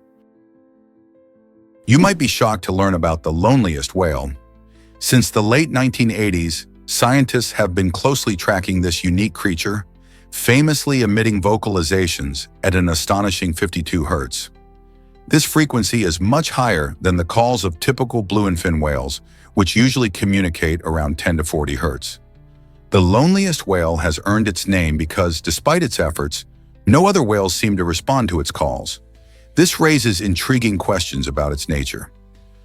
You might be shocked to learn about the loneliest whale. Since the late 1980s, scientists have been closely tracking this unique creature, famously emitting vocalizations at an astonishing 52 Hz. This frequency is much higher than the calls of typical blue and fin whales, which usually communicate around 10 to 40 Hz. The loneliest whale has earned its name because, despite its efforts, no other whales seem to respond to its calls. This raises intriguing questions about its nature.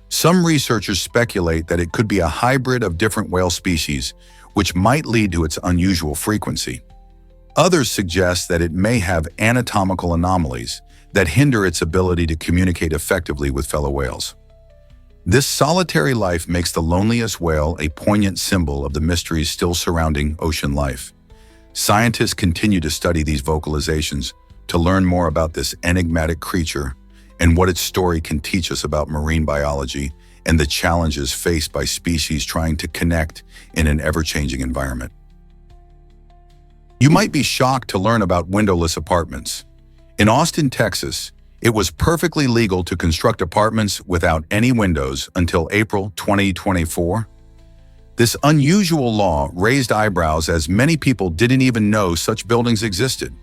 Some researchers speculate that it could be a hybrid of different whale species, which might lead to its unusual frequency. Others suggest that it may have anatomical anomalies that hinder its ability to communicate effectively with fellow whales. This solitary life makes the loneliest whale a poignant symbol of the mysteries still surrounding ocean life. Scientists continue to study these vocalizations to learn more about this enigmatic creature and what its story can teach us about marine biology and the challenges faced by species trying to connect in an ever-changing environment. You might be shocked to learn about windowless apartments. In Austin, Texas, it was perfectly legal to construct apartments without any windows until April 2024. This unusual law raised eyebrows as many people didn't even know such buildings existed.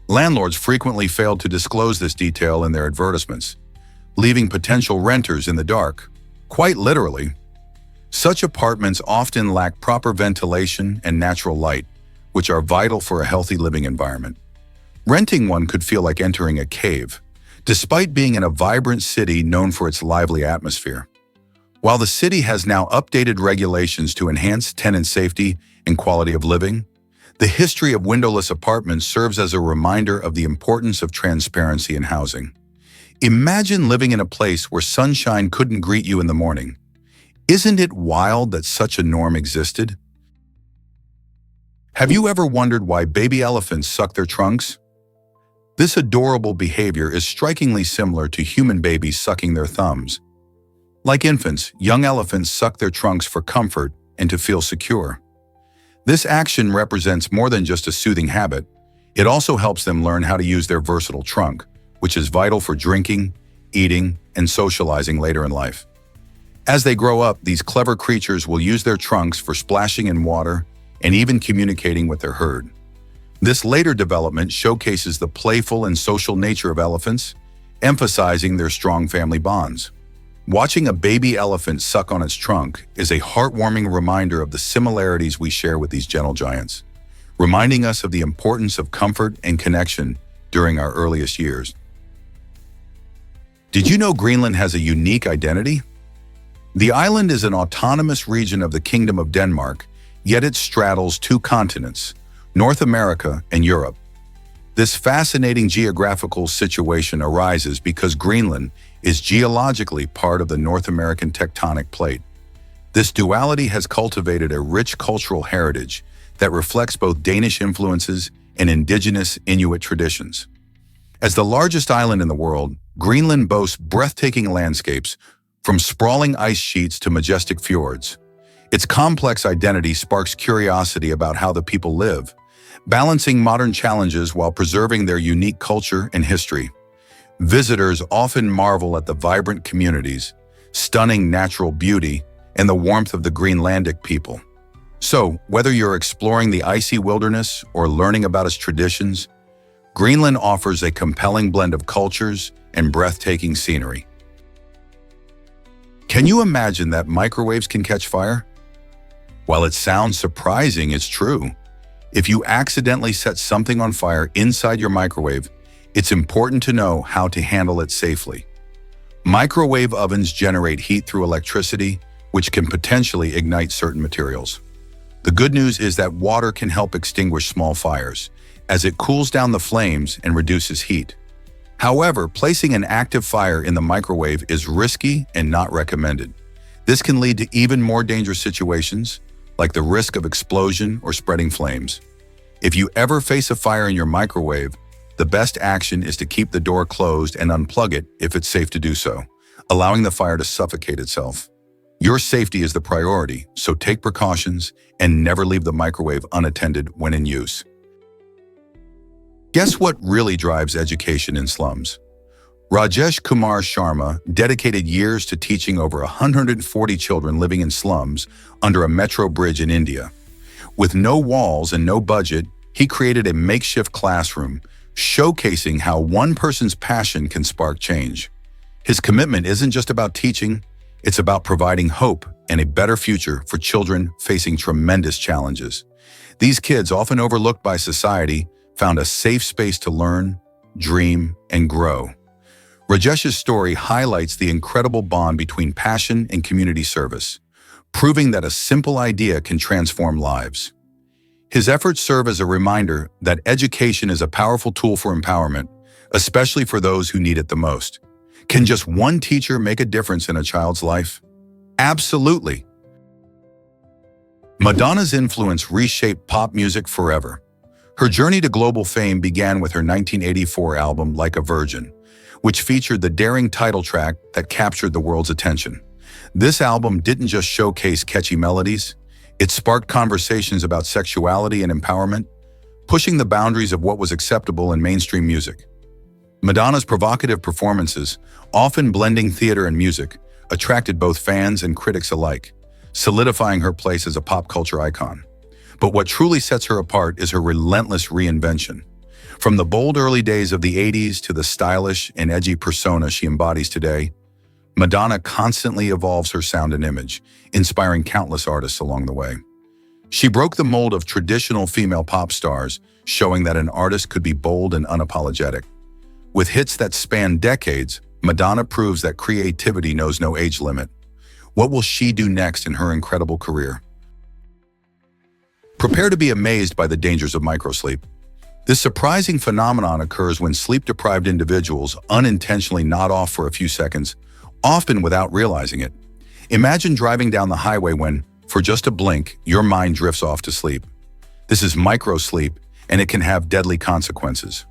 Landlords frequently failed to disclose this detail in their advertisements, leaving potential renters in the dark. Quite literally, such apartments often lack proper ventilation and natural light, which are vital for a healthy living environment. Renting one could feel like entering a cave, despite being in a vibrant city known for its lively atmosphere. While the city has now updated regulations to enhance tenant safety and quality of living, the history of windowless apartments serves as a reminder of the importance of transparency in housing. Imagine living in a place where sunshine couldn't greet you in the morning. Isn't it wild that such a norm existed? Have you ever wondered why baby elephants suck their trunks? This adorable behavior is strikingly similar to human babies sucking their thumbs. Like infants, young elephants suck their trunks for comfort and to feel secure. This action represents more than just a soothing habit. It also helps them learn how to use their versatile trunk, which is vital for drinking, eating, and socializing later in life. As they grow up, these clever creatures will use their trunks for splashing in water and even communicating with their herd. This later development showcases the playful and social nature of elephants, emphasizing their strong family bonds. Watching a baby elephant suck on its trunk is a heartwarming reminder of the similarities we share with these gentle giants, reminding us of the importance of comfort and connection during our earliest years. Did you know Greenland has a unique identity? The island is an autonomous region of the Kingdom of Denmark, yet it straddles two continents, North America and Europe. This fascinating geographical situation arises because Greenland is geologically part of the North American tectonic plate. This duality has cultivated a rich cultural heritage that reflects both Danish influences and indigenous Inuit traditions. As the largest island in the world, Greenland boasts breathtaking landscapes, from sprawling ice sheets to majestic fjords. Its complex identity sparks curiosity about how the people live, balancing modern challenges while preserving their unique culture and history. Visitors often marvel at the vibrant communities, stunning natural beauty, and the warmth of the Greenlandic people. So, whether you're exploring the icy wilderness or learning about its traditions, Greenland offers a compelling blend of cultures and breathtaking scenery. Can you imagine that microwaves can catch fire? While it sounds surprising, it's true. If you accidentally set something on fire inside your microwave, it's important to know how to handle it safely. Microwave ovens generate heat through electricity, which can potentially ignite certain materials. The good news is that water can help extinguish small fires, as it cools down the flames and reduces heat. However, placing an active fire in the microwave is risky and not recommended. This can lead to even more dangerous situations, like the risk of explosion or spreading flames. If you ever face a fire in your microwave, the best action is to keep the door closed and unplug it if it's safe to do so, allowing the fire to suffocate itself. Your safety is the priority, so take precautions and never leave the microwave unattended when in use. Guess what really drives education in slums? Rajesh Kumar Sharma dedicated years to teaching over 140 children living in slums under a metro bridge in India. With no walls and no budget, he created a makeshift classroom, showcasing how one person's passion can spark change. His commitment isn't just about teaching, it's about providing hope and a better future for children facing tremendous challenges. These kids, often overlooked by society, found a safe space to learn, dream, and grow. Rajesh's story highlights the incredible bond between passion and community service, proving that a simple idea can transform lives. His efforts serve as a reminder that education is a powerful tool for empowerment, especially for those who need it the most. Can just one teacher make a difference in a child's life? Absolutely. Madonna's influence reshaped pop music forever. Her journey to global fame began with her 1984 album Like a Virgin, which featured the daring title track that captured the world's attention. This album didn't just showcase catchy melodies, it sparked conversations about sexuality and empowerment, pushing the boundaries of what was acceptable in mainstream music. Madonna's provocative performances, often blending theater and music, attracted both fans and critics alike, solidifying her place as a pop culture icon. But what truly sets her apart is her relentless reinvention. From the bold early days of the 80s to the stylish and edgy persona she embodies today, Madonna constantly evolves her sound and image, inspiring countless artists along the way. She broke the mold of traditional female pop stars, showing that an artist could be bold and unapologetic. With hits that span decades, Madonna proves that creativity knows no age limit. What will she do next in her incredible career? Prepare to be amazed by the dangers of microsleep. This surprising phenomenon occurs when sleep-deprived individuals unintentionally nod off for a few seconds, often without realizing it. Imagine driving down the highway when, for just a blink, your mind drifts off to sleep. This is microsleep, and it can have deadly consequences.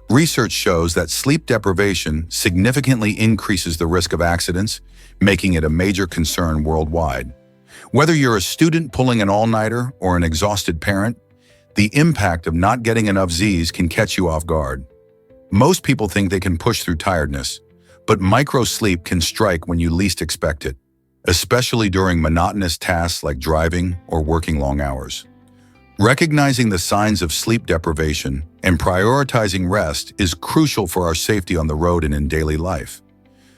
Research shows that sleep deprivation significantly increases the risk of accidents, making it a major concern worldwide. Whether you're a student pulling an all-nighter or an exhausted parent, the impact of not getting enough Z's can catch you off guard. Most people think they can push through tiredness, but microsleep can strike when you least expect it, especially during monotonous tasks like driving or working long hours. Recognizing the signs of sleep deprivation and prioritizing rest is crucial for our safety on the road and in daily life.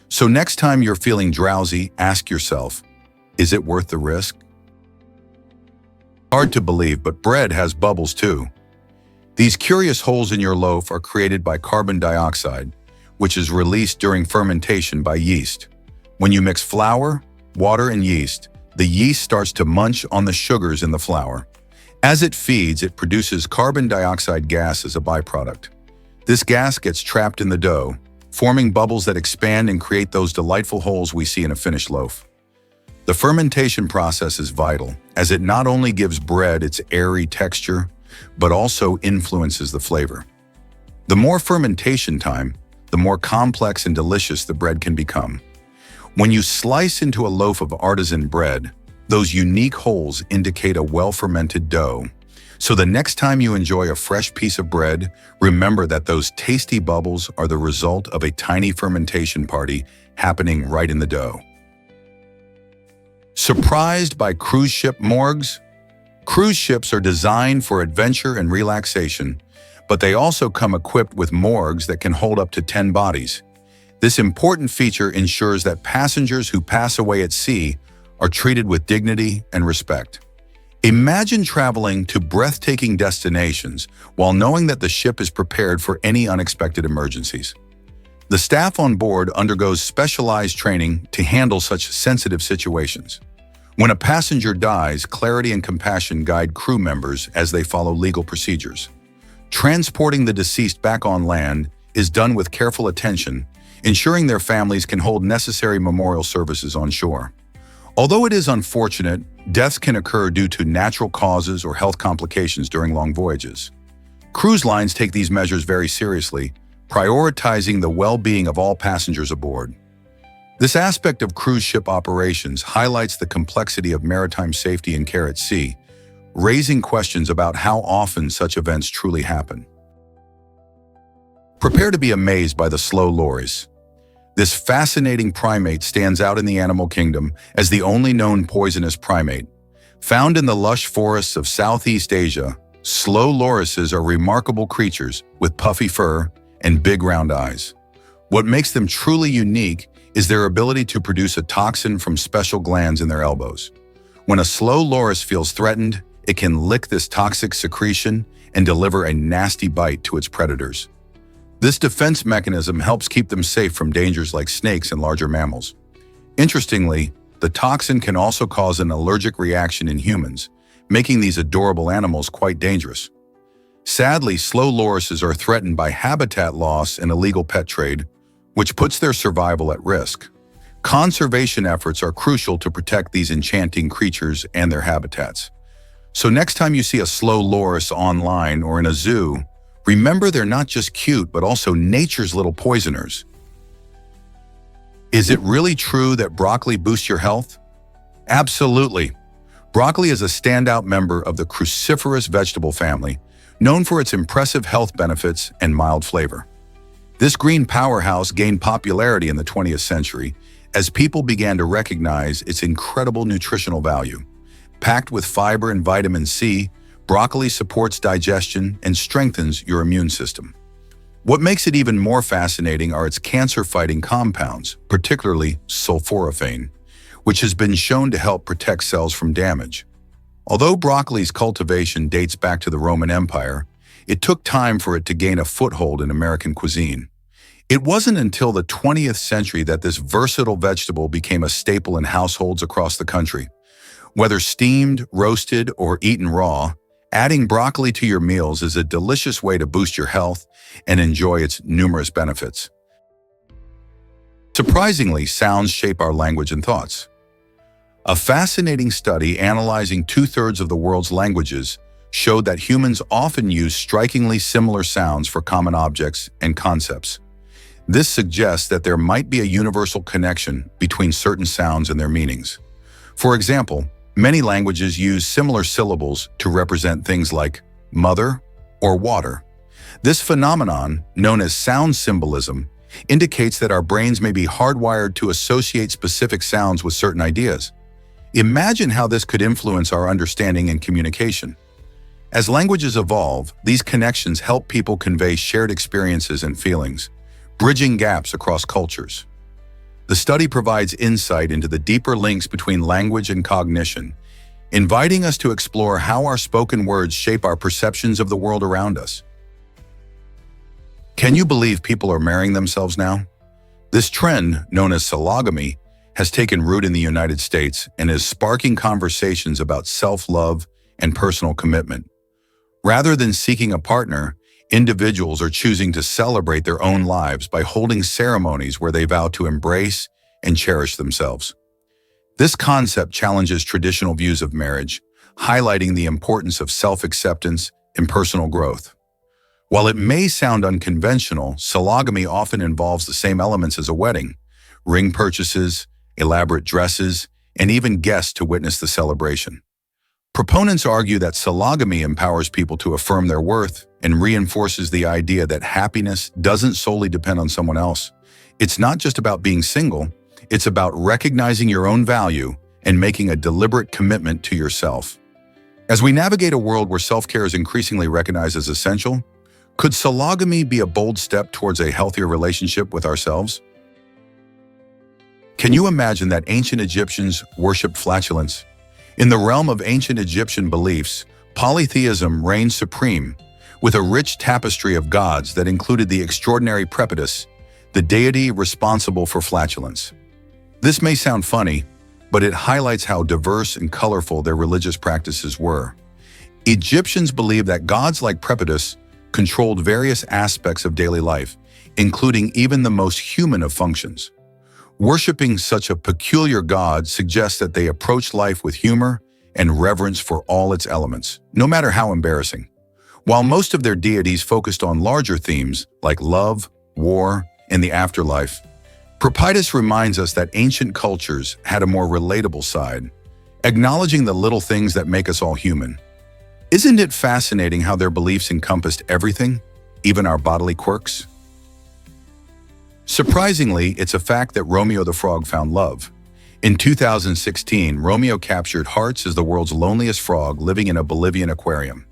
So next time you're feeling drowsy, ask yourself, is it worth the risk? Hard to believe, but bread has bubbles too. These curious holes in your loaf are created by carbon dioxide, which is released during fermentation by yeast. When you mix flour, water, and yeast, the yeast starts to munch on the sugars in the flour. As it feeds, it produces carbon dioxide gas as a byproduct. This gas gets trapped in the dough, forming bubbles that expand and create those delightful holes we see in a finished loaf. The fermentation process is vital, as it not only gives bread its airy texture, but also influences the flavor. The more fermentation time, the more complex and delicious the bread can become. When you slice into a loaf of artisan bread, those unique holes indicate a well-fermented dough. So the next time you enjoy a fresh piece of bread, remember that those tasty bubbles are the result of a tiny fermentation party happening right in the dough. Surprised by cruise ship morgues? Cruise ships are designed for adventure and relaxation, but they also come equipped with morgues that can hold up to 10 bodies. This important feature ensures that passengers who pass away at sea are treated with dignity and respect. Imagine traveling to breathtaking destinations while knowing that the ship is prepared for any unexpected emergencies. The staff on board undergoes specialized training to handle such sensitive situations. When a passenger dies, clarity and compassion guide crew members as they follow legal procedures. Transporting the deceased back on land is done with careful attention, ensuring their families can hold necessary memorial services on shore. Although it is unfortunate, deaths can occur due to natural causes or health complications during long voyages. Cruise lines take these measures very seriously, prioritizing the well-being of all passengers aboard. This aspect of cruise ship operations highlights the complexity of maritime safety and care at sea, raising questions about how often such events truly happen. Prepare to be amazed by the slow loris. This fascinating primate stands out in the animal kingdom as the only known poisonous primate. Found in the lush forests of Southeast Asia, slow lorises are remarkable creatures with puffy fur and big round eyes. What makes them truly unique is their ability to produce a toxin from special glands in their elbows. When a slow loris feels threatened, it can lick this toxic secretion and deliver a nasty bite to its predators. This defense mechanism helps keep them safe from dangers like snakes and larger mammals. Interestingly, the toxin can also cause an allergic reaction in humans, making these adorable animals quite dangerous. Sadly, slow lorises are threatened by habitat loss and illegal pet trade, which puts their survival at risk. Conservation efforts are crucial to protect these enchanting creatures and their habitats. So next time you see a slow loris online or in a zoo, remember they're not just cute, but also nature's little poisoners. Is it really true that broccoli boosts your health? Absolutely. Broccoli is a standout member of the cruciferous vegetable family, known for its impressive health benefits and mild flavor. This green powerhouse gained popularity in the 20th century as people began to recognize its incredible nutritional value. Packed with fiber and vitamin C, broccoli supports digestion and strengthens your immune system. What makes it even more fascinating are its cancer-fighting compounds, particularly sulforaphane, which has been shown to help protect cells from damage. Although broccoli's cultivation dates back to the Roman Empire, it took time for it to gain a foothold in American cuisine. It wasn't until the 20th century that this versatile vegetable became a staple in households across the country. Whether steamed, roasted, or eaten raw, adding broccoli to your meals is a delicious way to boost your health and enjoy its numerous benefits. Surprisingly, sounds shape our language and thoughts. A fascinating study analyzing 2/3 of the world's languages showed that humans often use strikingly similar sounds for common objects and concepts. This suggests that there might be a universal connection between certain sounds and their meanings. For example, many languages use similar syllables to represent things like mother or water. This phenomenon, known as sound symbolism, indicates that our brains may be hardwired to associate specific sounds with certain ideas. Imagine how this could influence our understanding and communication. As languages evolve, these connections help people convey shared experiences and feelings, bridging gaps across cultures. The study provides insight into the deeper links between language and cognition, inviting us to explore how our spoken words shape our perceptions of the world around us. Can you believe people are marrying themselves now? This trend, known as sologamy, has taken root in the United States and is sparking conversations about self-love and personal commitment. Rather than seeking a partner, individuals are choosing to celebrate their own lives by holding ceremonies where they vow to embrace and cherish themselves. This concept challenges traditional views of marriage, highlighting the importance of self-acceptance and personal growth. While it may sound unconventional, sologamy often involves the same elements as a wedding: ring purchases, elaborate dresses, and even guests to witness the celebration. Proponents argue that sologamy empowers people to affirm their worth and reinforces the idea that happiness doesn't solely depend on someone else. It's not just about being single, it's about recognizing your own value and making a deliberate commitment to yourself. As we navigate a world where self-care is increasingly recognized as essential, could sologamy be a bold step towards a healthier relationship with ourselves? Can you imagine that ancient Egyptians worshipped flatulence? In the realm of ancient Egyptian beliefs, polytheism reigned supreme, with a rich tapestry of gods that included the extraordinary Prepidus, the deity responsible for flatulence. This may sound funny, but it highlights how diverse and colorful their religious practices were. Egyptians believed that gods like Prepidus controlled various aspects of daily life, including even the most human of functions. Worshipping such a peculiar god suggests that they approached life with humor and reverence for all its elements, no matter how embarrassing. While most of their deities focused on larger themes like love, war, and the afterlife, Prepidus reminds us that ancient cultures had a more relatable side, acknowledging the little things that make us all human. Isn't it fascinating how their beliefs encompassed everything, even our bodily quirks? Surprisingly, it's a fact that Romeo the Frog found love. In 2016, Romeo captured hearts as the world's loneliest frog living in a Bolivian aquarium.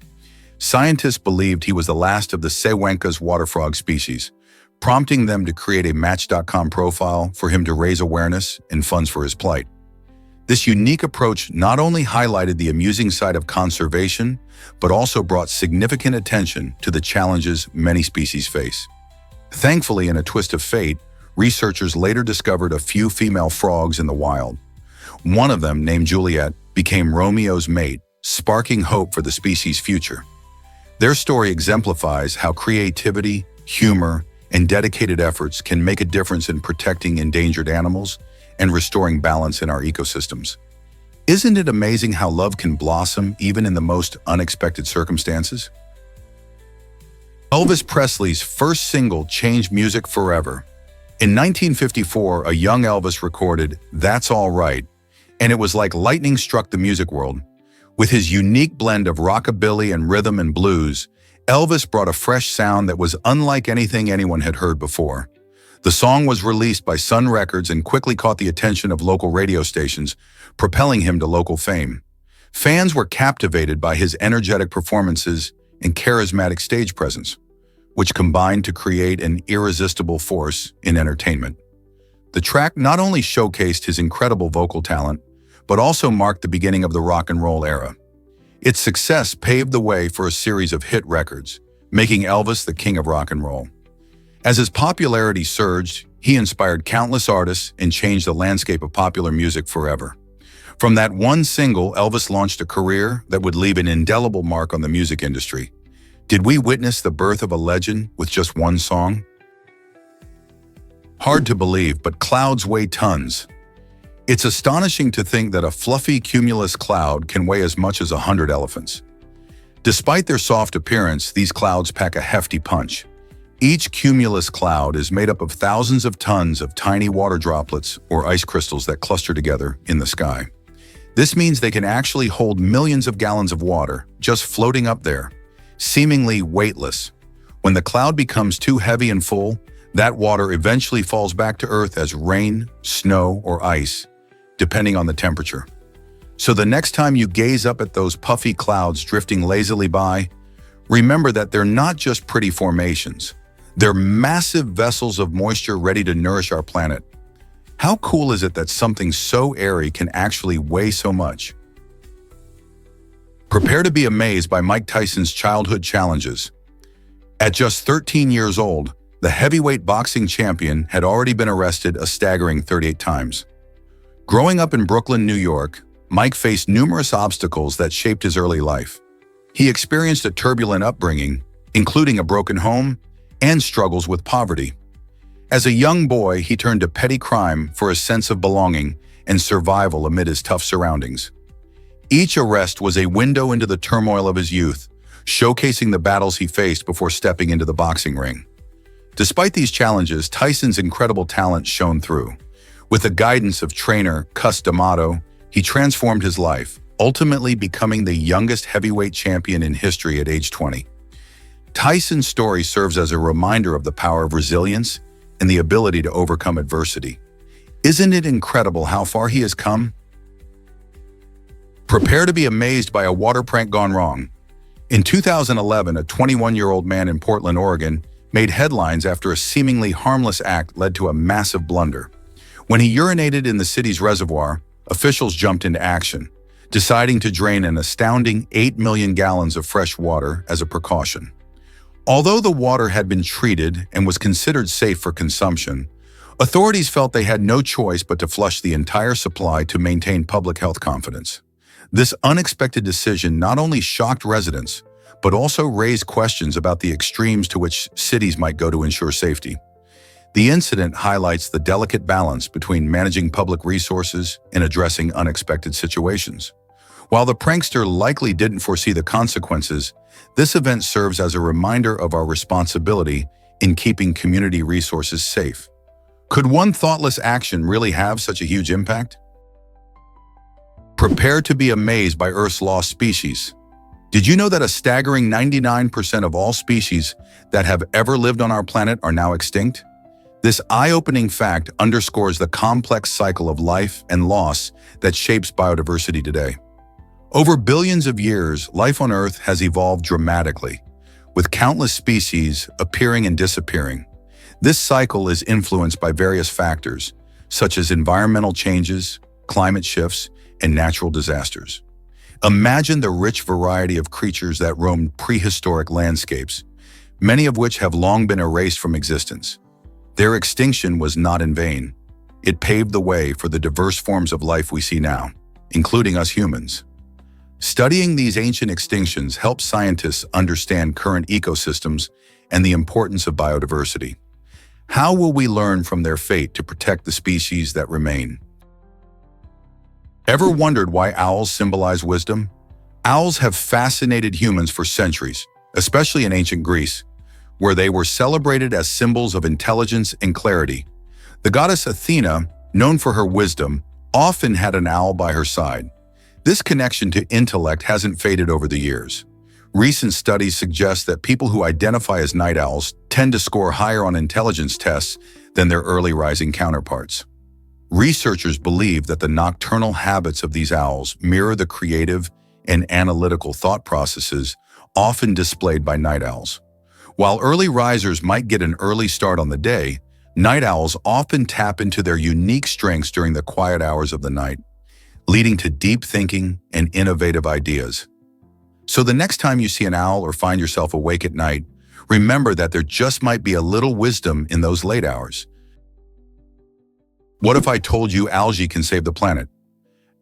Scientists believed he was the last of the Sehuenca's water frog species, prompting them to create a Match.com profile for him to raise awareness and funds for his plight. This unique approach not only highlighted the amusing side of conservation, but also brought significant attention to the challenges many species face. Thankfully, in a twist of fate, researchers later discovered a few female frogs in the wild. One of them, named Juliet, became Romeo's mate, sparking hope for the species' future. Their story exemplifies how creativity, humor, and dedicated efforts can make a difference in protecting endangered animals and restoring balance in our ecosystems. Isn't it amazing how love can blossom even in the most unexpected circumstances? Elvis Presley's first single changed music forever. In 1954, a young Elvis recorded "That's All Right," and it was like lightning struck the music world. With his unique blend of rockabilly and rhythm and blues, Elvis brought a fresh sound that was unlike anything anyone had heard before. The song was released by Sun Records and quickly caught the attention of local radio stations, propelling him to local fame. Fans were captivated by his energetic performances and charismatic stage presence, which combined to create an irresistible force in entertainment. The track not only showcased his incredible vocal talent, but also marked the beginning of the rock and roll era. Its success paved the way for a series of hit records, making Elvis the king of rock and roll. As his popularity surged, he inspired countless artists and changed the landscape of popular music forever. From that one single, Elvis launched a career that would leave an indelible mark on the music industry. Did we witness the birth of a legend with just one song? Hard to believe, but clouds weigh tons. It's astonishing to think that a fluffy cumulus cloud can weigh as much as 100 elephants. Despite their soft appearance, these clouds pack a hefty punch. Each cumulus cloud is made up of thousands of tons of tiny water droplets or ice crystals that cluster together in the sky. This means they can actually hold millions of gallons of water just floating up there, seemingly weightless. When the cloud becomes too heavy and full, that water eventually falls back to Earth as rain, snow, or ice, depending on the temperature. So the next time you gaze up at those puffy clouds drifting lazily by, remember that they're not just pretty formations. They're massive vessels of moisture ready to nourish our planet. How cool is it that something so airy can actually weigh so much? Prepare to be amazed by Mike Tyson's childhood challenges. At just 13 years old, the heavyweight boxing champion had already been arrested a staggering 38 times. Growing up in Brooklyn, New York, Mike faced numerous obstacles that shaped his early life. He experienced a turbulent upbringing, including a broken home and struggles with poverty. As a young boy, he turned to petty crime for a sense of belonging and survival amid his tough surroundings. Each arrest was a window into the turmoil of his youth, showcasing the battles he faced before stepping into the boxing ring. Despite these challenges, Tyson's incredible talent shone through. With the guidance of trainer Domino, he transformed his life, ultimately becoming the youngest heavyweight champion in history at age 20. Tyson's story serves as a reminder of the power of resilience and the ability to overcome adversity. Isn't it incredible how far he has come? Prepare to be amazed by a water prank gone wrong. In 2011, a 21-year-old man in Portland, Oregon, made headlines after a seemingly harmless act led to a massive blunder. When he urinated in the city's reservoir, officials jumped into action, deciding to drain an astounding 8 million gallons of fresh water as a precaution. Although the water had been treated and was considered safe for consumption, authorities felt they had no choice but to flush the entire supply to maintain public health confidence. This unexpected decision not only shocked residents, but also raised questions about the extremes to which cities might go to ensure safety. The incident highlights the delicate balance between managing public resources and addressing unexpected situations. While the prankster likely didn't foresee the consequences, this event serves as a reminder of our responsibility in keeping community resources safe. Could one thoughtless action really have such a huge impact? Prepare to be amazed by Earth's lost species. Did you know that a staggering 99% of all species that have ever lived on our planet are now extinct? This eye-opening fact underscores the complex cycle of life and loss that shapes biodiversity today. Over billions of years, life on Earth has evolved dramatically, with countless species appearing and disappearing. This cycle is influenced by various factors, such as environmental changes, climate shifts, and natural disasters. Imagine the rich variety of creatures that roamed prehistoric landscapes, many of which have long been erased from existence. Their extinction was not in vain. It paved the way for the diverse forms of life we see now, including us humans. Studying these ancient extinctions helps scientists understand current ecosystems and the importance of biodiversity. How will we learn from their fate to protect the species that remain? Ever wondered why owls symbolize wisdom? Owls have fascinated humans for centuries, especially in ancient Greece, where they were celebrated as symbols of intelligence and clarity. The goddess Athena, known for her wisdom, often had an owl by her side. This connection to intellect hasn't faded over the years. Recent studies suggest that people who identify as night owls tend to score higher on intelligence tests than their early rising counterparts. Researchers believe that the nocturnal habits of these owls mirror the creative and analytical thought processes often displayed by night owls. While early risers might get an early start on the day, night owls often tap into their unique strengths during the quiet hours of the night, leading to deep thinking and innovative ideas. So the next time you see an owl or find yourself awake at night, remember that there just might be a little wisdom in those late hours. What if I told you algae can save the planet?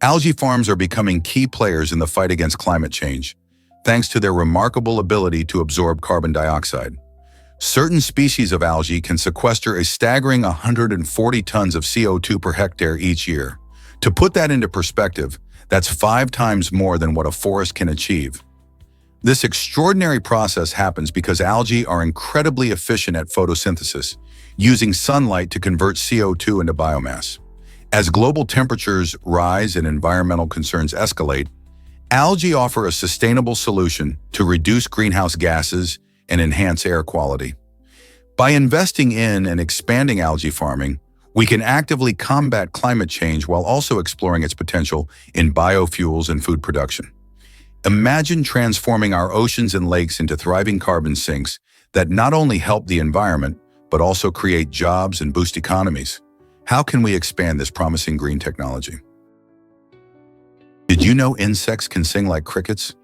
Algae farms are becoming key players in the fight against climate change, thanks to their remarkable ability to absorb carbon dioxide. Certain species of algae can sequester a staggering 140 tons of CO2 per hectare each year. To put that into perspective, that's 5 times more than what a forest can achieve. This extraordinary process happens because algae are incredibly efficient at photosynthesis, using sunlight to convert CO2 into biomass. As global temperatures rise and environmental concerns escalate, algae offer a sustainable solution to reduce greenhouse gases and enhance air quality. By investing in and expanding algae farming, we can actively combat climate change while also exploring its potential in biofuels and food production. Imagine transforming our oceans and lakes into thriving carbon sinks that not only help the environment, but also create jobs and boost economies. How can we expand this promising green technology? Did you know insects can sing like crickets?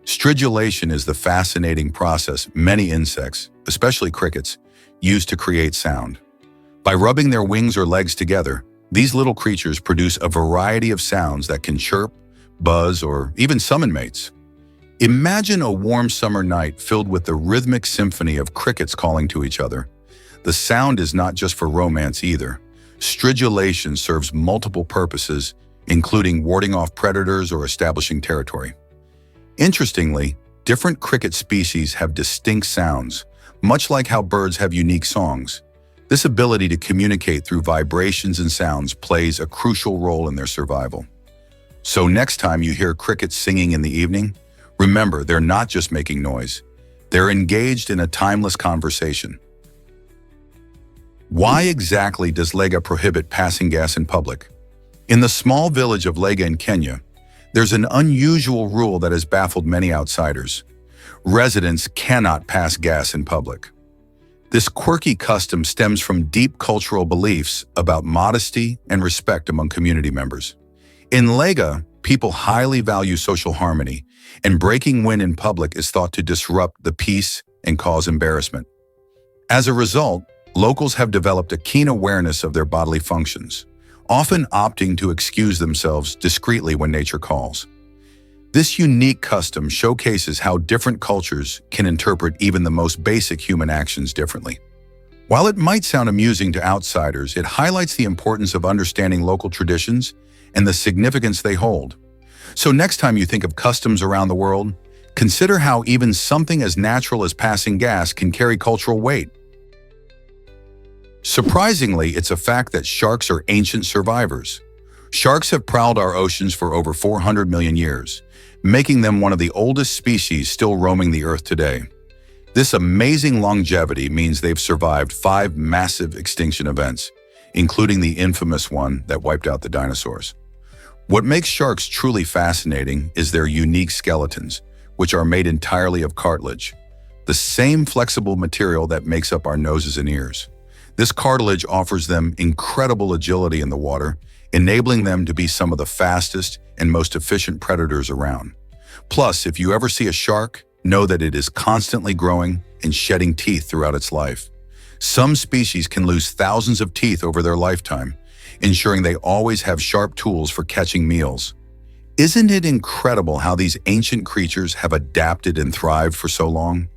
Stridulation is the fascinating process many insects, especially crickets, use to create sound. By rubbing their wings or legs together, these little creatures produce a variety of sounds that can chirp, buzz, or even summon mates. Imagine a warm summer night filled with the rhythmic symphony of crickets calling to each other. The sound is not just for romance either. Stridulation serves multiple purposes, including warding off predators or establishing territory. Interestingly, different cricket species have distinct sounds, much like how birds have unique songs. This ability to communicate through vibrations and sounds plays a crucial role in their survival. So next time you hear crickets singing in the evening, remember they're not just making noise. They're engaged in a timeless conversation. Why exactly does Lega prohibit passing gas in public? In the small village of Lega in Kenya, there's an unusual rule that has baffled many outsiders. Residents cannot pass gas in public. This quirky custom stems from deep cultural beliefs about modesty and respect among community members. In Lega, people highly value social harmony, and breaking wind in public is thought to disrupt the peace and cause embarrassment. As a result, locals have developed a keen awareness of their bodily functions, often opting to excuse themselves discreetly when nature calls. This unique custom showcases how different cultures can interpret even the most basic human actions differently. While it might sound amusing to outsiders, it highlights the importance of understanding local traditions and the significance they hold. So next time you think of customs around the world, consider how even something as natural as passing gas can carry cultural weight. Surprisingly, it's a fact that sharks are ancient survivors. Sharks have prowled our oceans for over 400 million years, making them one of the oldest species still roaming the Earth today. This amazing longevity means they've survived 5 massive extinction events, including the infamous one that wiped out the dinosaurs. What makes sharks truly fascinating is their unique skeletons, which are made entirely of cartilage, the same flexible material that makes up our noses and ears. This cartilage offers them incredible agility in the water, enabling them to be some of the fastest and most efficient predators around. Plus, if you ever see a shark, know that it is constantly growing and shedding teeth throughout its life. Some species can lose thousands of teeth over their lifetime, ensuring they always have sharp tools for catching meals. Isn't it incredible how these ancient creatures have adapted and thrived for so long?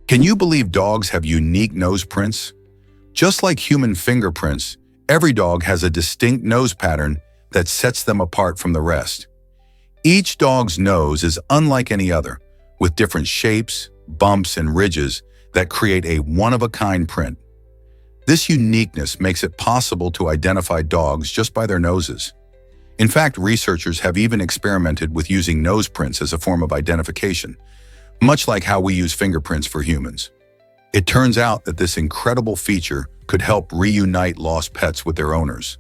Can you believe dogs have unique nose prints? Just like human fingerprints, every dog has a distinct nose pattern that sets them apart from the rest. Each dog's nose is unlike any other, with different shapes, bumps, and ridges that create a one-of-a-kind print. This uniqueness makes it possible to identify dogs just by their noses. In fact, researchers have even experimented with using nose prints as a form of identification, much like how we use fingerprints for humans. It turns out that this incredible feature could help reunite lost pets with their owners.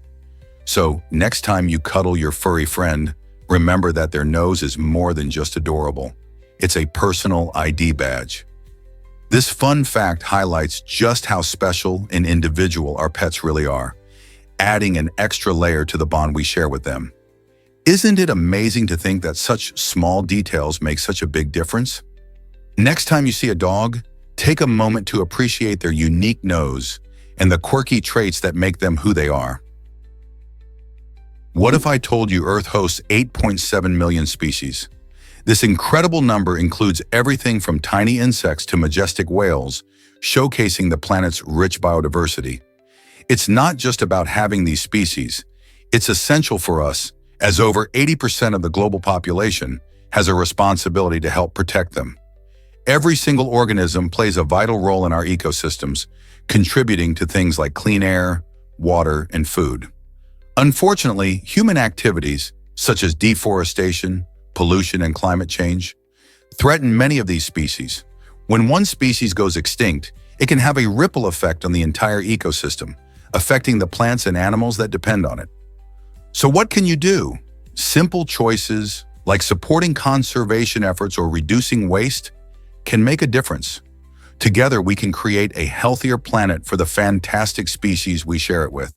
So, next time you cuddle your furry friend, remember that their nose is more than just adorable. It's a personal ID badge. This fun fact highlights just how special and individual our pets really are, adding an extra layer to the bond we share with them. Isn't it amazing to think that such small details make such a big difference? Next time you see a dog, take a moment to appreciate their unique nose and the quirky traits that make them who they are. What if I told you Earth hosts 8.7 million species? This incredible number includes everything from tiny insects to majestic whales, showcasing the planet's rich biodiversity. It's not just about having these species. It's essential for us, as over 80% of the global population has a responsibility to help protect them. Every single organism plays a vital role in our ecosystems, contributing to things like clean air, water, and food. Unfortunately, human activities, such as deforestation, pollution, and climate change, threaten many of these species. When one species goes extinct, it can have a ripple effect on the entire ecosystem, affecting the plants and animals that depend on it. So what can you do? Simple choices, like supporting conservation efforts or reducing waste, can make a difference. Together, we can create a healthier planet for the fantastic species we share it with.